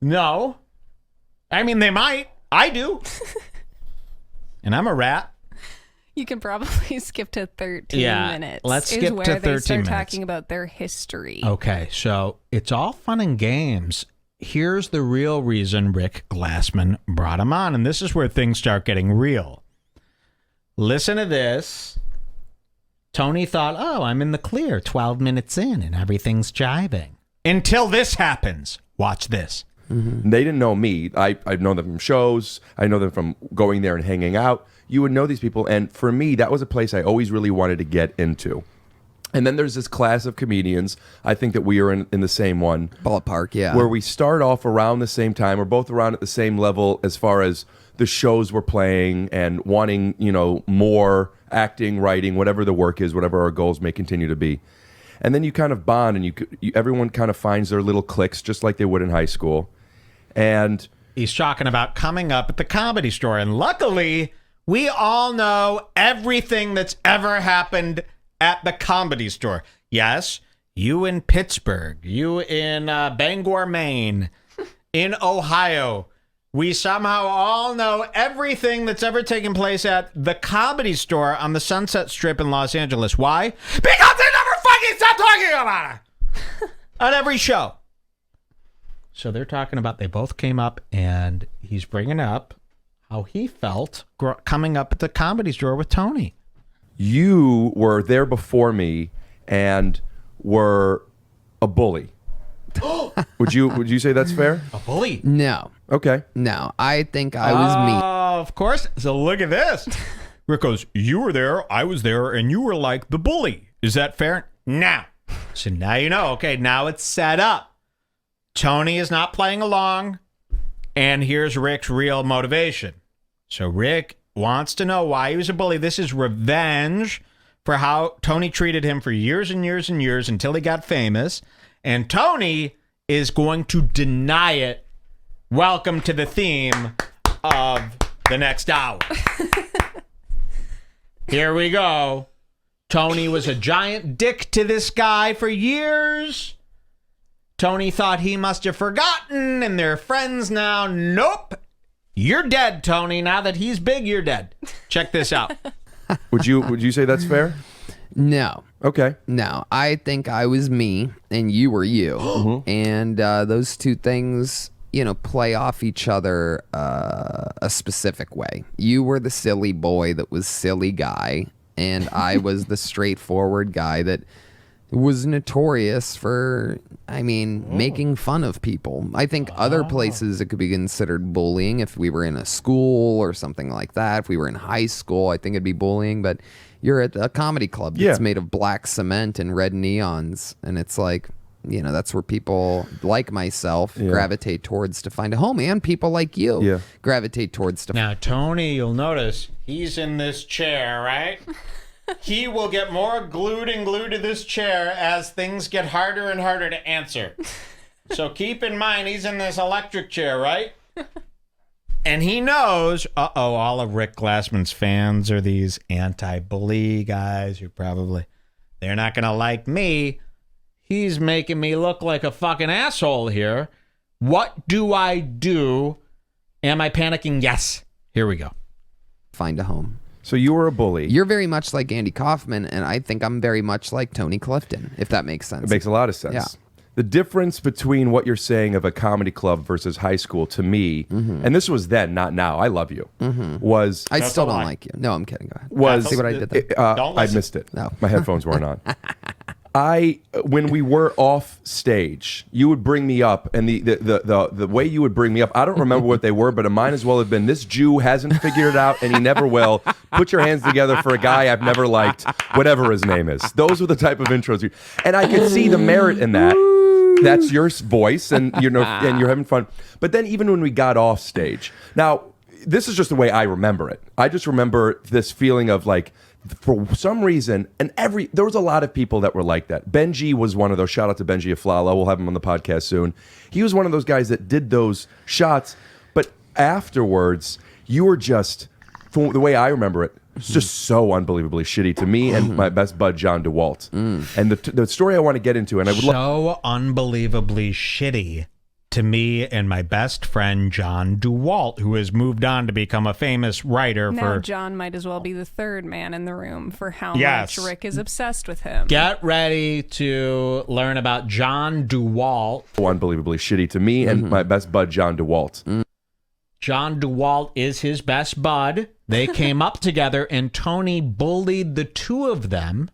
No. I mean, they might. I do. And I'm a rat. You can probably skip to 13 Yeah, minutes. let's is skip where to they 13 start minutes. talking about their history. Okay, so it's all fun and games. Here's the real reason Rick Glassman brought him on, and this is where things start getting real. Listen to this. Tony thought, oh, I'm in the clear 12 minutes in, and everything's jiving. Until this happens. Watch this. They didn't know me. I know them from shows. I know them from going there and hanging out. You would know these people. And for me, that was a place I always really wanted to get into. And then there's this class of comedians. I think that we are in the same one. Ballpark, yeah. Where we start off around the same time. We're both around at the same level as far as the shows we're playing and wanting, more acting, writing, whatever the work is, whatever our goals may continue to be. And then you kind of bond and everyone kind of finds their little cliques just like they would in high school. And He's talking about coming up at the Comedy Store, and luckily, we all know everything that's ever happened at the Comedy Store. Yes, you in Pittsburgh, you in Bangor, Maine, in Ohio. We somehow all know everything that's ever taken place at the Comedy Store on the Sunset Strip in Los Angeles. Why? Because they never fucking stop talking about it on every show. So they're talking about, they both came up, and he's bringing up how he felt coming up at the Comedy Store with Tony. you were there before me and were a bully. Would you say that's fair? A bully? No, Okay. no. I think I was me. Oh, of course. So look at this. Rick goes, you were there, I was there, and you were like the bully. Is that fair? Now. So now you know. Okay, now it's set up. Tony is not playing along, and here's Rick's real motivation. So Rick wants to know why he was a bully. This is revenge for how Tony treated him for years and years and years until he got famous. And Tony is going to deny it. Welcome to the theme of the next hour. Here we go. Tony was a giant dick to this guy for years. Tony thought he must have forgotten and they're friends now. Nope. You're dead, Tony. Now that he's big, you're dead. Check this out. Would you say that's fair? No. Okay. No, I think I was me and you were you. And those two things, play off each other a specific way. You were the silly boy that was silly guy, and I was the straightforward guy that was notorious for, making fun of people. I think other places it could be considered bullying if we were in a school or something like that. If we were in high school, I think it'd be bullying, but you're at a comedy club that's made of black cement and red neons, and it's like, that's where people like myself gravitate towards to find a home, and people like you gravitate towards to. Now, Tony, you'll notice he's in this chair, right? He will get more glued to this chair as things get harder and harder to answer. So keep in mind, he's in this electric chair, right? And he knows, all of Rick Glassman's fans are these anti-bully guys who they're not going to like me. He's making me look like a fucking asshole here. What do I do? Am I panicking? Yes. Here we go. Find a home. So you were a bully. You're very much like Andy Kaufman, and I think I'm very much like Tony Clifton, if that makes sense. It makes a lot of sense. Yeah. The difference between what you're saying of a comedy club versus high school to me, and this was then, not now, I love you, was... I still don't like you. No, I'm kidding. Go ahead. Was, see what I did there? I missed it. No. My headphones weren't on. When we were off stage, you would bring me up, and the way you would bring me up, I don't remember what they were, but it might as well have been, this Jew hasn't figured it out, and he never will. Put your hands together for a guy I've never liked, whatever his name is. Those were the type of intros. And I could see the merit in that. That's your voice, and and you're having fun. But then even when we got off stage, now this is just the way I remember it. I just remember this feeling of like, for some reason, there was a lot of people that were like that. Benji was one of those. Shout out to Benji Aflalo. We'll have him on the podcast soon. He was one of those guys that did those shots, but afterwards, you were just, from the way I remember it, it's just so unbelievably shitty to me and my best bud, John DeWalt. And the story I want to get into, and I would so unbelievably shitty to me and my best friend, John DeWalt, who has moved on to become a famous writer now John might as well be the third man in the room for how much Rick is obsessed with him. Get ready to learn about John DeWalt. So unbelievably shitty to me and my best bud, John DeWalt. John DeWalt is his best bud. They came up together, and Tony bullied the two of them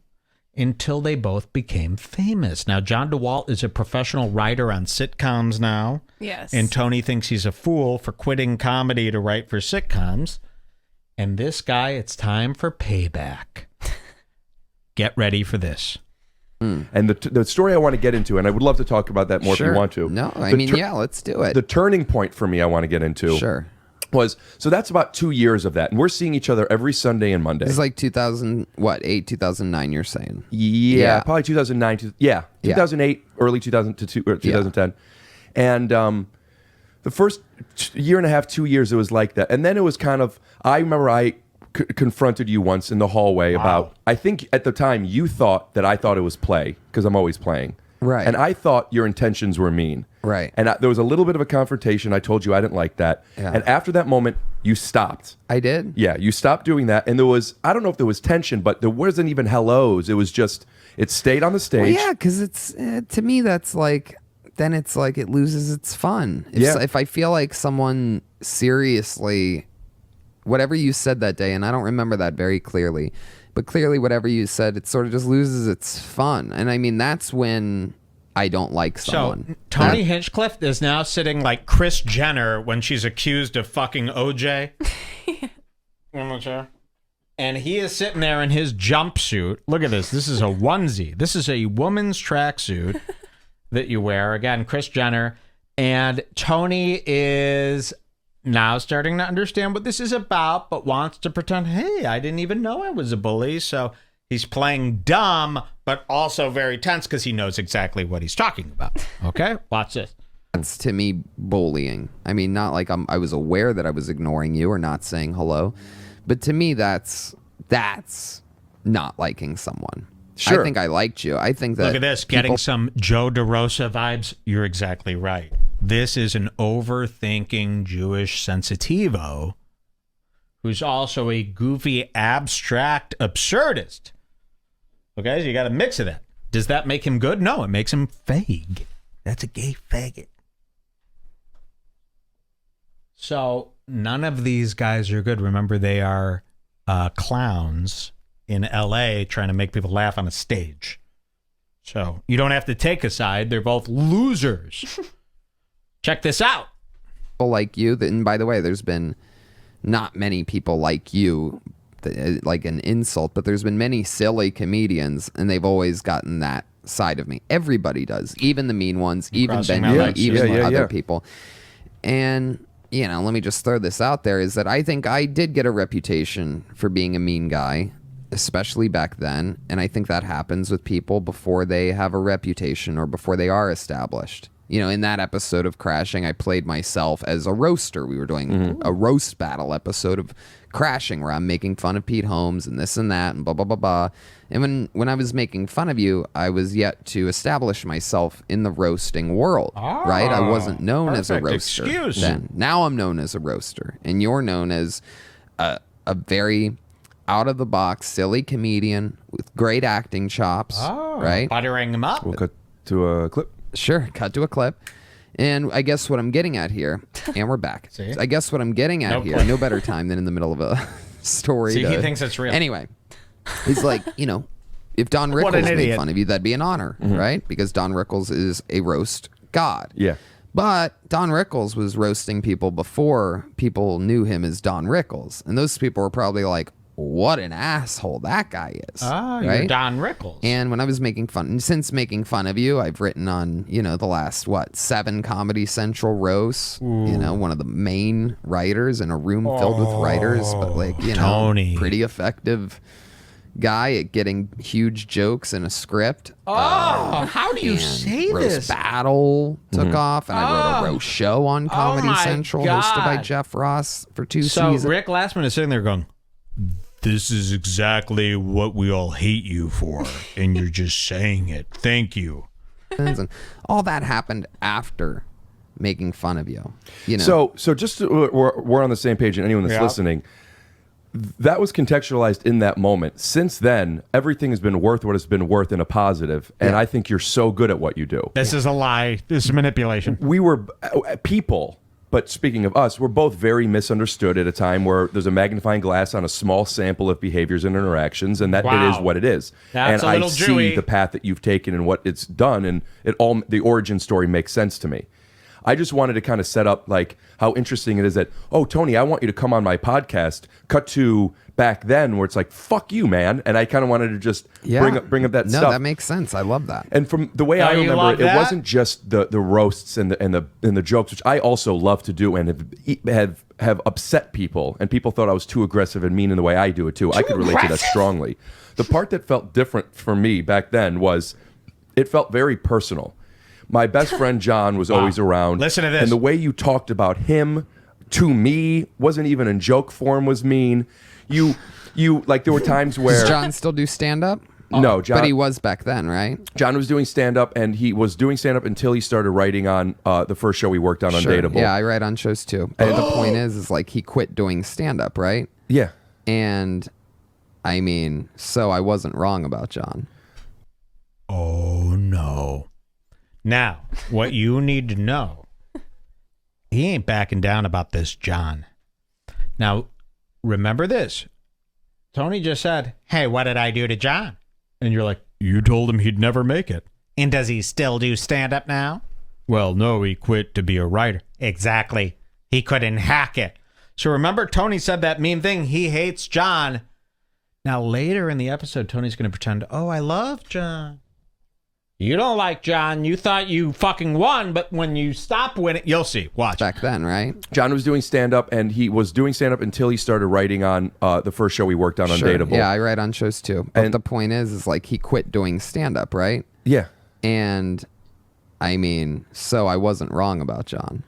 until they both became famous. Now, John DeWalt is a professional writer on sitcoms now. Yes. And Tony thinks he's a fool for quitting comedy to write for sitcoms. And this guy, it's time for payback. Get ready for this. And the story I want to get into, and I would love to talk about that more if you want to. No, let's do it. The turning point for me I want to get into was, so that's about 2 years of that. And we're seeing each other every Sunday and Monday. This is like 2009 you're saying? Yeah, probably 2009. 2008, early 2000 or 2010. And the first year and a half, 2 years, it was like that. And then it was kind of, I remember I confronted you once in the hallway about, I think at the time you thought that I thought it was play, because I'm always playing. Right. And I thought your intentions were mean. Right. And there was a little bit of a confrontation. I told you I didn't like that. Yeah. And after that moment, you stopped. I did? Yeah, you stopped doing that. And there was, I don't know if there was tension, but there wasn't even hellos. It was just, it stayed on the stage. Well, yeah, because it's, to me, that's like, then it's like it loses its fun. If I feel like someone seriously, whatever you said that day, and I don't remember that very clearly, but clearly whatever you said, it sort of just loses its fun. And I mean, that's when I don't like someone. So Tony Hinchcliffe is now sitting like Kris Jenner when she's accused of fucking OJ. And he is sitting there in his jumpsuit. Look at this. This is a onesie. This is a woman's tracksuit that you wear. Again, Kris Jenner. And Tony is now starting to understand what this is about, but wants to pretend, hey, I didn't even know I was a bully. So he's playing dumb, but also very tense because he knows exactly what he's talking about. Okay? Watch this. That's, to me, bullying. I mean, not like I was aware that I was ignoring you or not saying hello, but to me, that's not liking someone. I think I liked you. I think that. Look at this, getting some Joe DeRosa vibes. You're exactly right. This is an overthinking Jewish sensitivo who's also a goofy, abstract absurdist. Okay, so you got a mix of that. Does that make him good? No, it makes him fag. That's a gay faggot. So none of these guys are good. Remember, they are clowns in L.A. trying to make people laugh on a stage. So you don't have to take a side. They're both losers. Check this out. People like you, and by the way, there's been not many people like you, like an insult, but there's been many silly comedians, and they've always gotten that side of me. Everybody does, even the mean ones, even Benji, even other people. And, you know, let me just throw this out there, is that I think I did get a reputation for being a mean guy, especially back then, and I think that happens with people before they have a reputation or before they are established. You know, in that episode of Crashing, I played myself as a roaster. We were doing a roast battle episode of Crashing where I'm making fun of Pete Holmes and this and that and blah, blah, blah, blah. And when I was making fun of you, I was yet to establish myself in the roasting world, right? I wasn't known as a roaster then. Now I'm known as a roaster. And you're known as a very out-of-the-box, silly comedian with great acting chops, right? Buttering them up. We'll cut to a clip. Sure, cut to a clip. And I guess what I'm getting at here, and we're back. See? I guess what I'm getting at here, no better time than in the middle of a story. See, he thinks it's real. Anyway, he's like, you know, if Don Rickles made fun of you, that'd be an honor, right? Because Don Rickles is a roast god. Yeah. But Don Rickles was roasting people before people knew him as Don Rickles. And those people were probably like, what an asshole that guy is. Ah, right? You're Don Rickles. And when I was making fun, and since making fun of you, I've written on, you know, the last, 7 Comedy Central roasts. Ooh. You know, one of the main writers in a room filled with writers, but like, you know, Tony. pretty effective guy at getting huge jokes in a script. How do you say Roast this? Battle took off, and I wrote a roast show on Comedy my Central God. hosted by Jeff Ross for 2 So seasons. Rick Glassman is sitting there going, this is exactly what we all hate you for, and you're just saying it. Thank you. And all that happened after making fun of you. You know. So just to, we're on the same page, and anyone that's listening, that was contextualized in that moment. Since then, everything has been worth what it's been worth in a positive, and I think you're so good at what you do. This is a lie. This is manipulation. We were people. But speaking of us, we're both very misunderstood at a time where there's a magnifying glass on a small sample of behaviors and interactions, and that it is what it is. That's and a little I see Jewy. the path that you've taken and what it's done, and it all the origin story makes sense to me. I just wanted to kind of set up like how interesting it is that, oh, Tony, I want you to come on my podcast. Cut to back then where it's like, fuck you, man. And I kind of wanted to just bring up that stuff. No, that makes sense. I love that. And from the way I you remember love it, that? it wasn't just the roasts and the jokes, which I also love to do and have upset people. And people thought I was too aggressive and mean in the way I do it too. I could relate to that strongly. The part that felt different for me back then was it felt very personal. My best friend John was always around. Listen to this. And the way you talked about him to me wasn't even in joke form, was mean. You like there were times where Does John still do stand-up? No, John. But he was back then, right? John was doing stand-up, and he was doing stand-up until he started writing on the first show we worked on Undateable. Yeah, I write on shows too. But the point is like he quit doing stand-up, right? Yeah. And I mean, so I wasn't wrong about John. Oh, no. Now, what you need to know, he ain't backing down about this, John. Now, remember this. Tony just said, hey, what did I do to John? And you're like, you told him he'd never make it. And does he still do stand-up now? Well, no, he quit to be a writer. Exactly. He couldn't hack it. So remember, Tony said that mean thing. He hates John. Now, later in the episode, Tony's going to pretend, oh, I love John. You don't like John. You thought you fucking won, but when you stop winning, you'll see. Watch. Back then, right? John was doing stand-up, and he was doing stand-up until he started writing on the first show we worked on Undateable. Yeah, I write on shows too. But the point is like he quit doing stand-up, right? Yeah. And I mean, so I wasn't wrong about John.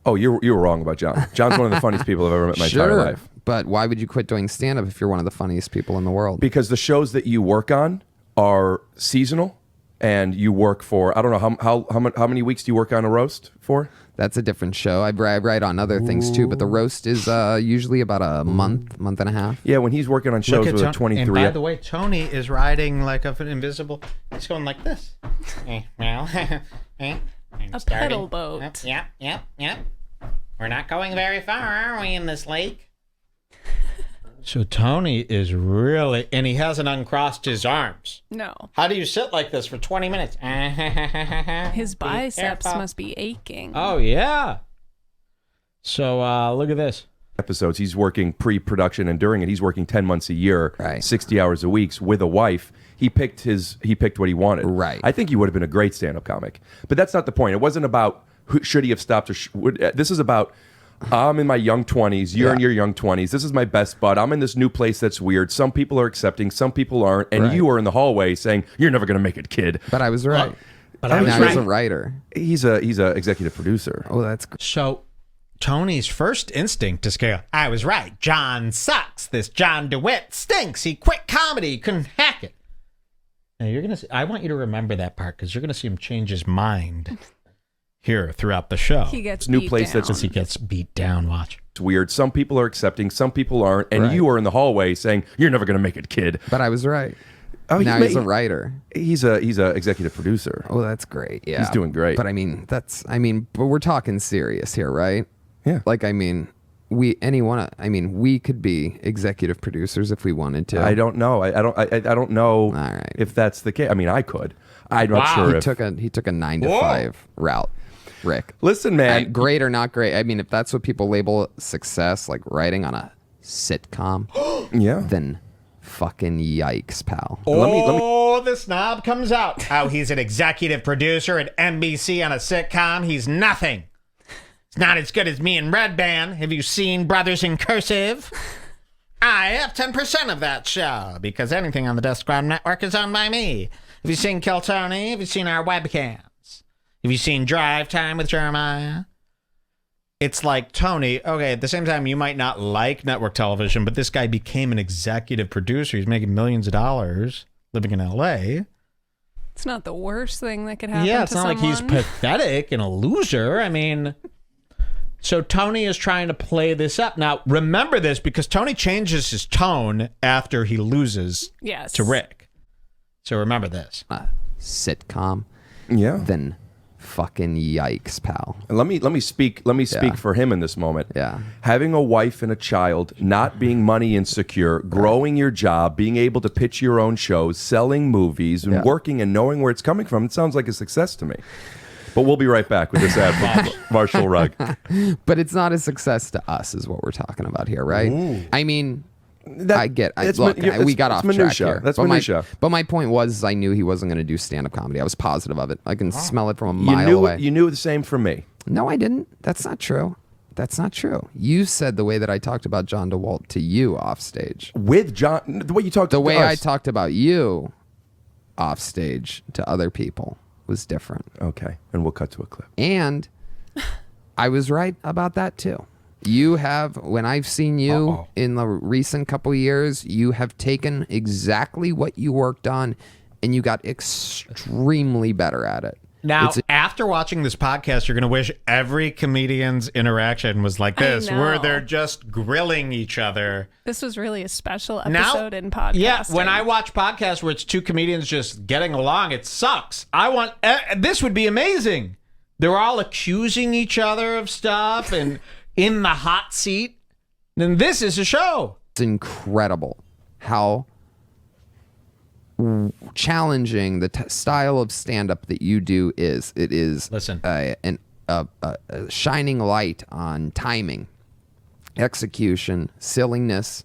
Oh, you were wrong about John. John's one of the funniest people I've ever met in my entire life. But why would you quit doing stand-up if you're one of the funniest people in the world? Because the shows that you work on are seasonal and you work for, I don't know, how many weeks do you work on a roast for? That's a different show. I write on other things too, but the roast is usually about a month and a half. Yeah, when he's working on shows with a 23. And by the way, Tony is riding like an invisible. He's going like this. Well, a pedal boat. Yep. We're not going very far, are we, in this lake? So Tony is really, and he hasn't uncrossed his arms. No. How do you sit like this for 20 minutes? His biceps must be aching. Oh, yeah. So look at this. Episodes, he's working pre-production and during it, he's working 10 months a year, right. 60 hours a week with a wife. He picked what he wanted. Right. I think he would have been a great stand-up comic. But that's not the point. It wasn't about should he have stopped or this is about I'm in my young 20s, you're in your young 20s. This is my best bud. I'm in this new place that's weird. Some people are accepting, some people aren't. And you are in the hallway saying, you're never going to make it, kid. But I was right. But I was now right. He's a writer. He's a executive producer. Oh, that's great. So Tony's first instinct is go, I was right. John sucks. This John DeWitt stinks. He quit comedy. He couldn't hack it. Now you're going to I want you to remember that part because you're going to see him change his mind here throughout the show. He gets new beat place down. that's he gets beat down. Watch. It's weird. Some people are accepting, some people aren't. And you are in the hallway saying, you're never going to make it, kid. But I was right. Oh, now he's a writer. He's a executive producer. Oh, that's great. Yeah. He's doing great. But but we're talking serious here, right? Yeah. Like, we could be executive producers if we wanted to. I don't know. I don't know All right. if that's the case. I mean, I could. I'm not sure He if took a 9 to 5 route, Rick. Listen, man. Great or not great. I mean, if that's what people label success, like writing on a sitcom, yeah. then fucking yikes, pal. Oh, the snob comes out. How he's an executive producer at NBC on a sitcom. He's nothing. It's not as good as me and REDBAR. Have you seen Brothers in Cursive? I have 10% of that show because anything on the Death Squad network is owned by me. Have you seen Kill Tony? Have you seen our webcams? Have you seen Drive Time with Jeremiah? It's like, Tony, okay, at the same time, you might not like network television, but this guy became an executive producer. He's making millions of dollars living in L.A. It's not the worst thing that could happen to Yeah, it's not someone. like he's pathetic and a loser. I mean, so Tony is trying to play this up. Now, remember this because Tony changes his tone after he loses to Rick. So remember this. Sitcom. Yeah. Then fucking yikes, pal. And let me speak for him in this moment. Yeah. Having a wife and a child, not being money insecure, growing your job, being able to pitch your own shows, selling movies, and working and knowing where it's coming from, it sounds like a success to me. But we'll be right back with this ad from Marshall Rugg. But it's not a success to us is what we're talking about here, right? Ooh. I mean, we got off minutia. track here. That's minutia. But my point was I knew he wasn't going to do stand-up comedy. I was positive of it. I can smell it from a mile away. You knew the same from me. No, I didn't. That's not true. That's not true. You said the way that I talked about John DeWalt to you off stage. With John, the way you talked the to way us. I talked about you off stage to other people was different. Okay, and we'll cut to a clip. And I was right about that too. You have, when I've seen you in the recent couple years, you have taken exactly what you worked on and you got extremely better at it. Now, after watching this podcast, you're going to wish every comedian's interaction was like this, where they're just grilling each other. This was really a special episode in podcasting. Yeah, when I watch podcasts where it's two comedians just getting along, it sucks. This would be amazing. They're all accusing each other of stuff and in the hot seat. Then this is a show. It's incredible how challenging the style of stand-up that you do is. It is a shining light on timing, execution, silliness,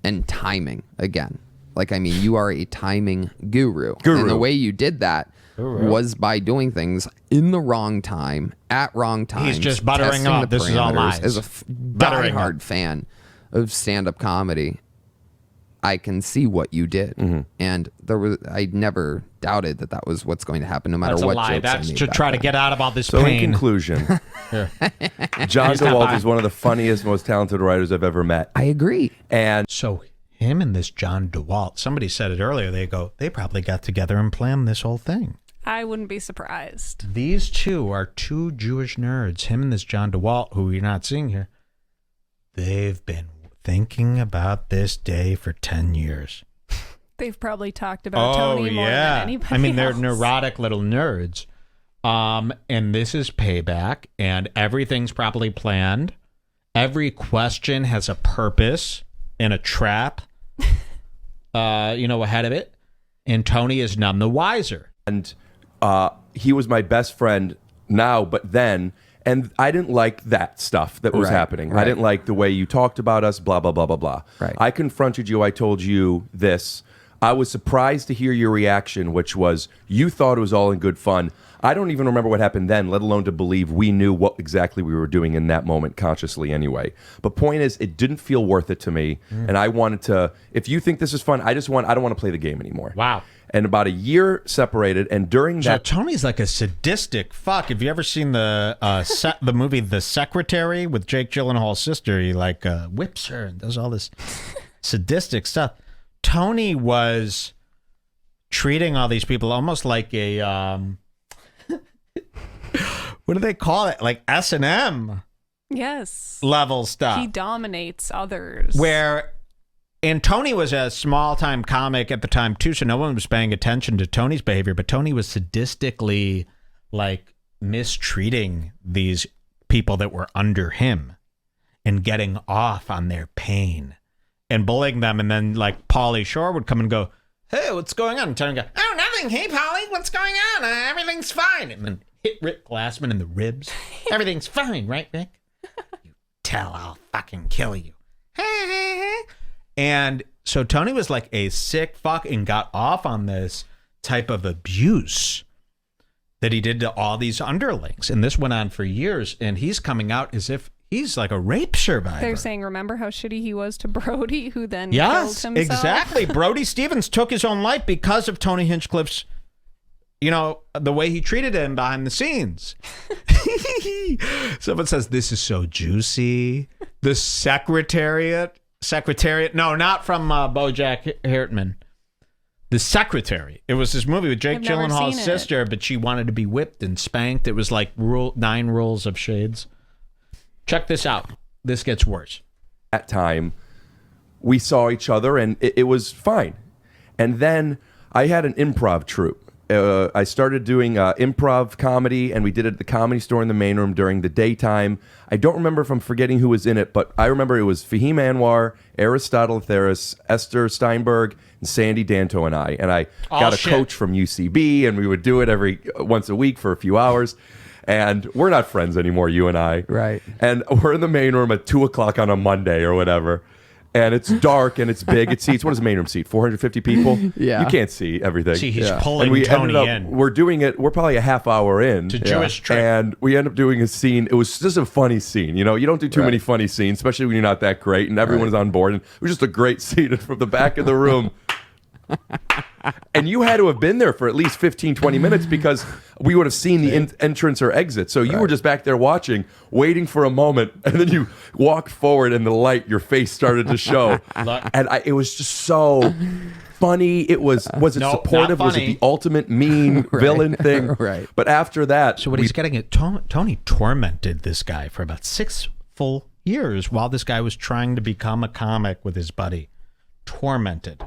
and timing again. Like, I mean, you are a timing guru. And the way you did that was by doing things in the wrong time, at wrong times. He's just buttering up. This is all lies. As a diehard fan of stand-up comedy, I can see what you did. Mm-hmm. And I never doubted that was what's going to happen no matter what jokes I made. That's to try to get out of all this pain. So in conclusion, John DeWalt is one of the funniest, most talented writers I've ever met. I agree. And so him and this John DeWalt, somebody said it earlier, they probably got together and planned this whole thing. I wouldn't be surprised. These two are two Jewish nerds, him and this John DeWalt, who you're not seeing here. They've been thinking about this day for 10 years. They've probably talked about Tony more than anybody I mean, they're else. neurotic little nerds. And this is payback, and everything's probably planned. Every question has a purpose and a trap, ahead of it. And Tony is none the wiser. And he was my best friend now, but then, and I didn't like that stuff that was happening. Right. I didn't like the way you talked about us, blah, blah, blah, blah, blah. Right. I confronted you. I told you this. I was surprised to hear your reaction, which was you thought it was all in good fun. I don't even remember what happened then, let alone to believe we knew what exactly we were doing in that moment consciously anyway. But point is, it didn't feel worth it to me. And I wanted to, if you think this is fun, I don't want to play the game anymore. Wow. And about a year separated, and during So that... Tony's like a sadistic fuck. Have you ever seen the the movie The Secretary with Jake Gyllenhaal's sister? He whips her and does all this sadistic stuff. Tony was treating all these people almost like a what do they call it? Like S&M Yes. level stuff. He dominates others. And Tony was a small-time comic at the time, too, so no one was paying attention to Tony's behavior, but Tony was sadistically, mistreating these people that were under him and getting off on their pain and bullying them. And then, Pauly Shore would come and go, hey, what's going on? And Tony would go, oh, nothing. Hey, Pauly, what's going on? Everything's fine. And then hit Rick Glassman in the ribs. Everything's fine, right, Rick? You tell, I'll fucking kill you. And so Tony was like a sick fuck and got off on this type of abuse that he did to all these underlings. And this went on for years. And he's coming out as if he's like a rape survivor. They're saying, remember how shitty he was to Brody, who then killed himself? Exactly. Brody Stevens took his own life because of Tony Hinchcliffe's, the way he treated him behind the scenes. Someone says, this is so juicy. The Secretariat. No, not from BoJack Horseman. The Secretary. It was this movie with Jake Gyllenhaal's sister, but she wanted to be whipped and spanked. It was like 9 Rules of Shades. Check this out. This gets worse. That time, we saw each other, and it was fine. And then I had an improv troupe. I started doing improv comedy, and we did it at the Comedy Store in the main room during the daytime. I don't remember if I'm forgetting who was in it, but I remember it was Fahim Anwar, Aristotle Theris, Esther Steinberg, and Sandy Danto and I. And I got a coach from UCB, and we would do it once a week for a few hours. And we're not friends anymore, you and I. Right. And we're in the main room at 2 o'clock on a Monday or whatever. And it's dark and it's big. It seats, what does the main room seat? 450 people? Yeah. You can't see everything. See, he's pulling Tony in. We're doing it, we're probably a half hour in. To Jewish trick. And we end up doing a scene. It was just a funny scene. You don't do too many funny scenes, especially when you're not that great and everyone is on board. And it was just a great scene from the back of the room. And you had to have been there for at least 15, 20 minutes because we would have seen the entrance or exit. So you were just back there watching, waiting for a moment, and then you walked forward and the light, your face started to show. And it was just so funny. Was it supportive? Was it the ultimate mean villain thing? Right. But after that... So what he's getting at, Tony tormented this guy for about 6 full years while this guy was trying to become a comic with his buddy. Tormented.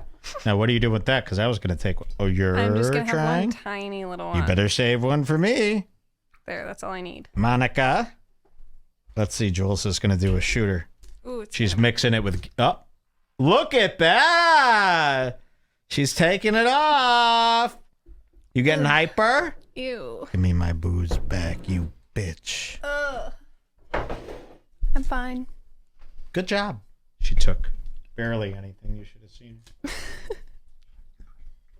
Now, what do you do with that? Because I was going to take... Oh, you're I'm just going to have trying? one tiny little one. You better save one for me. There, that's all I need. Monica. Let's see. Jules is going to do a shooter. Ooh, it's She's mixing it with... Oh, look at that. She's taking it off. You getting hyper? Ew. Give me my booze back, you bitch. I'm fine. Good job. She took barely anything. You should have seen.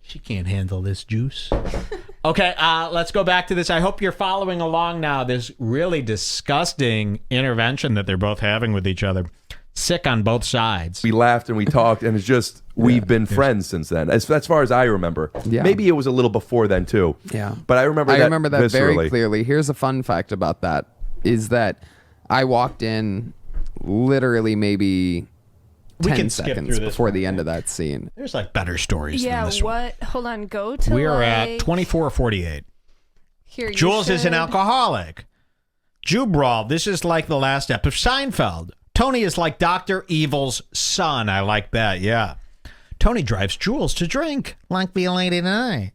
She can't handle this juice. Okay, let's go back to this. I hope you're following along now. This really disgusting intervention that they're both having with each other. Sick on both sides. We laughed and we talked, and it's just we've been friends since then, as far as I remember. Yeah. Maybe it was a little before then too. Yeah, but I remember that very viscerally. clearly. Here's a fun fact about that: is that I walked in literally maybe We 10 can skip seconds through this before one. the end of that scene. There's like better stories than Yeah, this one. what? Hold on, go to We are like, at 24:48. Here, you Jules is an should- alcoholic. Jubral, this is like the last episode of Seinfeld. Tony is like Dr. Evil's son. I like that, yeah. Tony drives Jules to drink, like the lady tonight.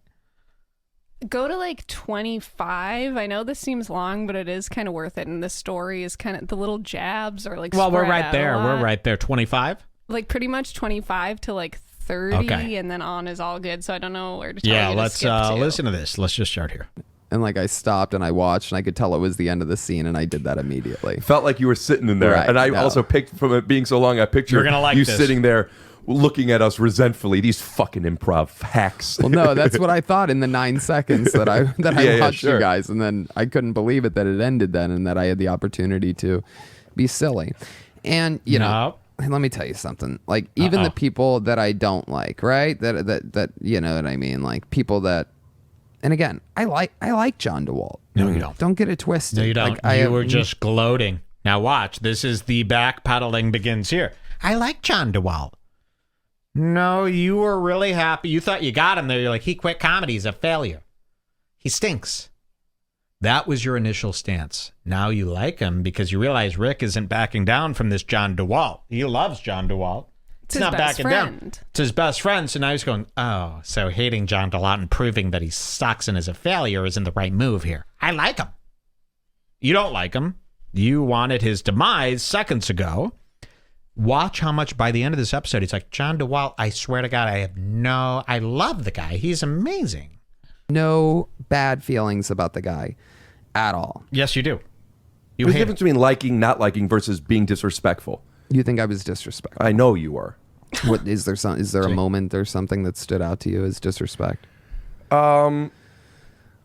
Go to like 25. I know this seems long, but it is kind of worth it. And the story is kind of, the little jabs are like Well, we're spread right out there. a We're lot. right there. 25? Like pretty much 25 to like 30, Okay. and then on is all good. So I don't know where to tell Yeah, you to let's skip to. listen to this. Let's just start here. And like I stopped and I watched and I could tell it was the end of the scene and I did that immediately. Felt like you were sitting in there, Right, and I no. also picked from it being so long. I picture You're gonna like you this. sitting there, looking at us resentfully. These fucking improv hacks. Well, no, that's what I thought in the 9 seconds that I Yeah, watched sure. you guys, and then I couldn't believe it that it ended then, and that I had the opportunity to be silly. And you know, let me tell you something. Like even the people that I don't like, right? That you know what I mean? Like people that, and again, I like John DeWalt. No, you don't. Don't get it twisted. No, you don't. Like, You were just gloating. Now watch. This is the backpedaling begins here. I like John DeWalt. No, you were really happy. You thought you got him there. You're like, he quit comedy. He's a failure. He stinks. That was your initial stance. Now you like him because you realize Rick isn't backing down from this John DeWalt. He loves John DeWalt. It's He's his not best backing down. friend. It's his best friend. So now he's going, oh, so hating John DeWalt and proving that he sucks and is a failure isn't the right move here. I like him. You don't like him. You wanted his demise seconds ago. Watch how much by the end of this episode, he's like, John DeWalt, I swear to God, I love the guy. He's amazing. no bad feelings about the guy at all. Yes, you do. You There's a hate difference him. between liking, not liking, versus being disrespectful. You think I was disrespectful? I know you were. What is there? Is there a moment or something that stood out to you as disrespect?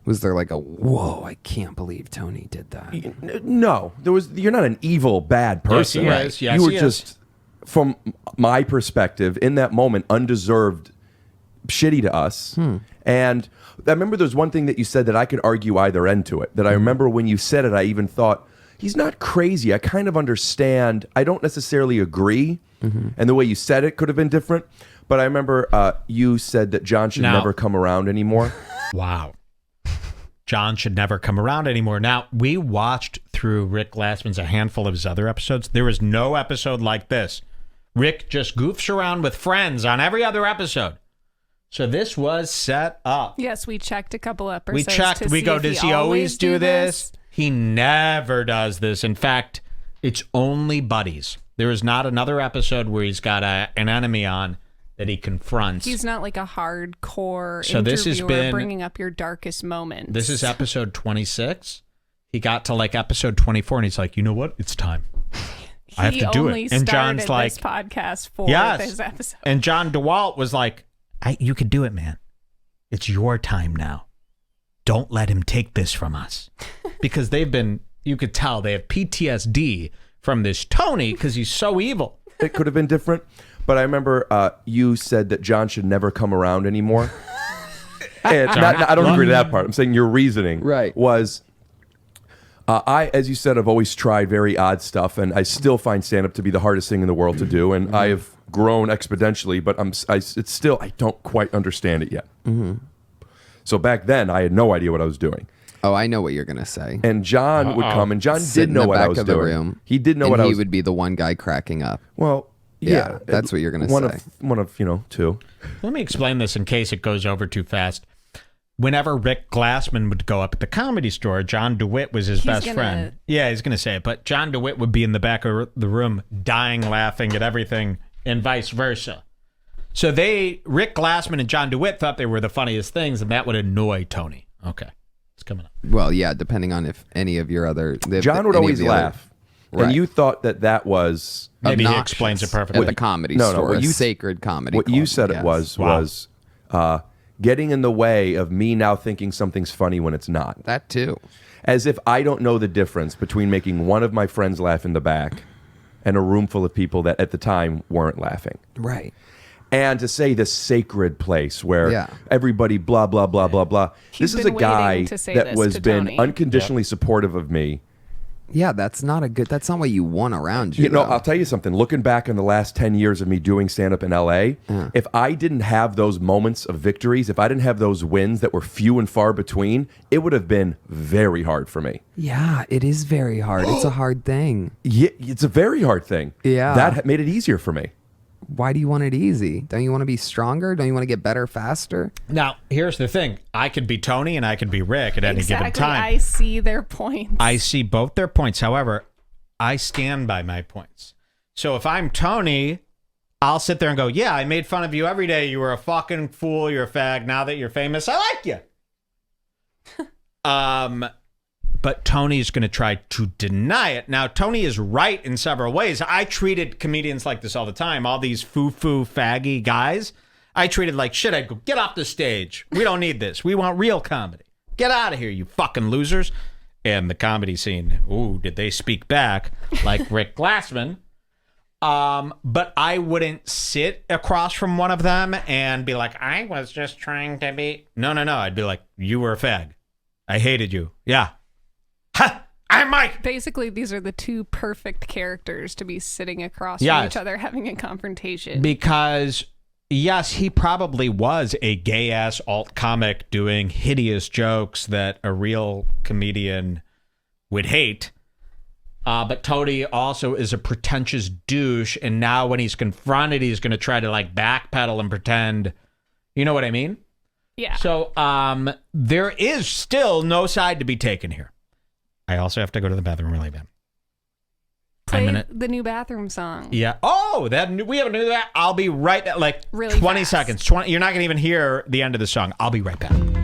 Was there like a whoa? I can't believe Tony did that. No, there was. You're not an evil, bad person. Yes, he is. Yes, you were he is. just, from my perspective, in that moment, undeserved, shitty to us. And I remember there's one thing that you said that I could argue either end to it. That I remember when you said it, I even thought, he's not crazy. I kind of understand. I don't necessarily agree. And the way you said it could have been different. But I remember you said that John should Now- never come around anymore. Wow. John should never come around anymore. Now, we watched through Rick Glassman's a handful of his other episodes. There is no episode like this. Rick just goofs around with friends on every other episode. So this was set up. Yes, we checked a couple episodes. We checked. To We see go, if does he always do this? this? He never does this. In fact, it's only buddies. There is not another episode where he's got an enemy on that he confronts. He's not like a hardcore So this has interviewer been- bringing up your darkest moments. This is episode 26. He got to like episode 24 and he's like, you know what? It's time. I have He to do only it. And John's started like, this podcast for yes. this episode. And John DeWalt was like, you could do it, man. It's your time now. Don't let him take this from us. Because they've been, you could tell they have PTSD from this Tony because he's so evil. It could have been different. But I remember you said that John should never come around anymore. And I don't agree to that part. I'm saying your reasoning was, as you said, I've always tried very odd stuff, and I still find stand-up to be the hardest thing in the world to do. And I have grown exponentially, but it's still, I don't quite understand it yet. So back then, I had no idea what I was doing. Oh, I know what you're gonna say. And John would come, and John Sit did in know the what back I was of the doing. room, He did know and what I was. he would be the one guy cracking up. Well, yeah, that's what you're gonna one say. One of two. Let me explain this in case it goes over too fast. Whenever Rick Glassman would go up at the Comedy Store, John DeWitt was his best friend. Yeah, he's going to say it, but John DeWitt would be in the back of the room dying laughing at everything and vice versa. So Rick Glassman and John DeWitt thought they were the funniest things, and that would annoy Tony. Okay, it's coming up. Well, yeah, depending on if any of your other... John would always laugh. Right. And you thought that was... Maybe he obnoxious explains it perfectly. at the Comedy No, Store, what a you- sacred comedy What you club, said yes. it was Wow. getting in the way of me now thinking something's funny when it's not. That too. As if I don't know the difference between making one of my friends laugh in the back and a room full of people that at the time weren't laughing. Right. And to say this sacred place where Yeah. everybody blah, blah, blah, blah, blah. He's this is a been guy waiting to say that this was to been Tony. unconditionally supportive of me Yeah, that's not what you want around you. You know, though. I'll tell you something. Looking back on the last 10 years of me doing stand-up in L.A., if I didn't have those moments of victories, if I didn't have those wins that were few and far between, it would have been very hard for me. Yeah, it is very hard. It's a hard thing. Yeah, it's a very hard thing. Yeah. That made it easier for me. Why do you want it easy? Don't you want to be stronger? Don't you want to get better faster? Now, here's the thing. I could be Tony and I could be Rick at any given time. I see their points. I see both their points. However, I stand by my points. So if I'm Tony, I'll sit there and go, yeah, I made fun of you every day. You were a fucking fool. You're a fag. Now that you're famous, I like you. But Tony's going to try to deny it. Now, Tony is right in several ways. I treated comedians like this all the time. All these foo-foo, faggy guys, I treated like shit. I'd go, get off the stage. We don't need this. We want real comedy. Get out of here, you fucking losers. And the comedy scene, ooh, did they speak back like Rick Glassman? But I wouldn't sit across from one of them and be like, I was just trying to be... No. I'd be like, you were a fag. I hated you. Yeah. Ha! I'm Mike. Basically, these are the two perfect characters to be sitting across from each other having a confrontation. Because, yes, he probably was a gay-ass alt comic doing hideous jokes that a real comedian would hate. But Tony also is a pretentious douche, and now when he's confronted, he's going to try to like backpedal and pretend. You know what I mean? Yeah. So there is still no side to be taken here. I also have to go to the bathroom really bad. Play the new bathroom song. Yeah. Oh, we haven't done that. I'll be right back. Like really 20 fast. seconds. 20. You're not going to even hear the end of the song. I'll be right back.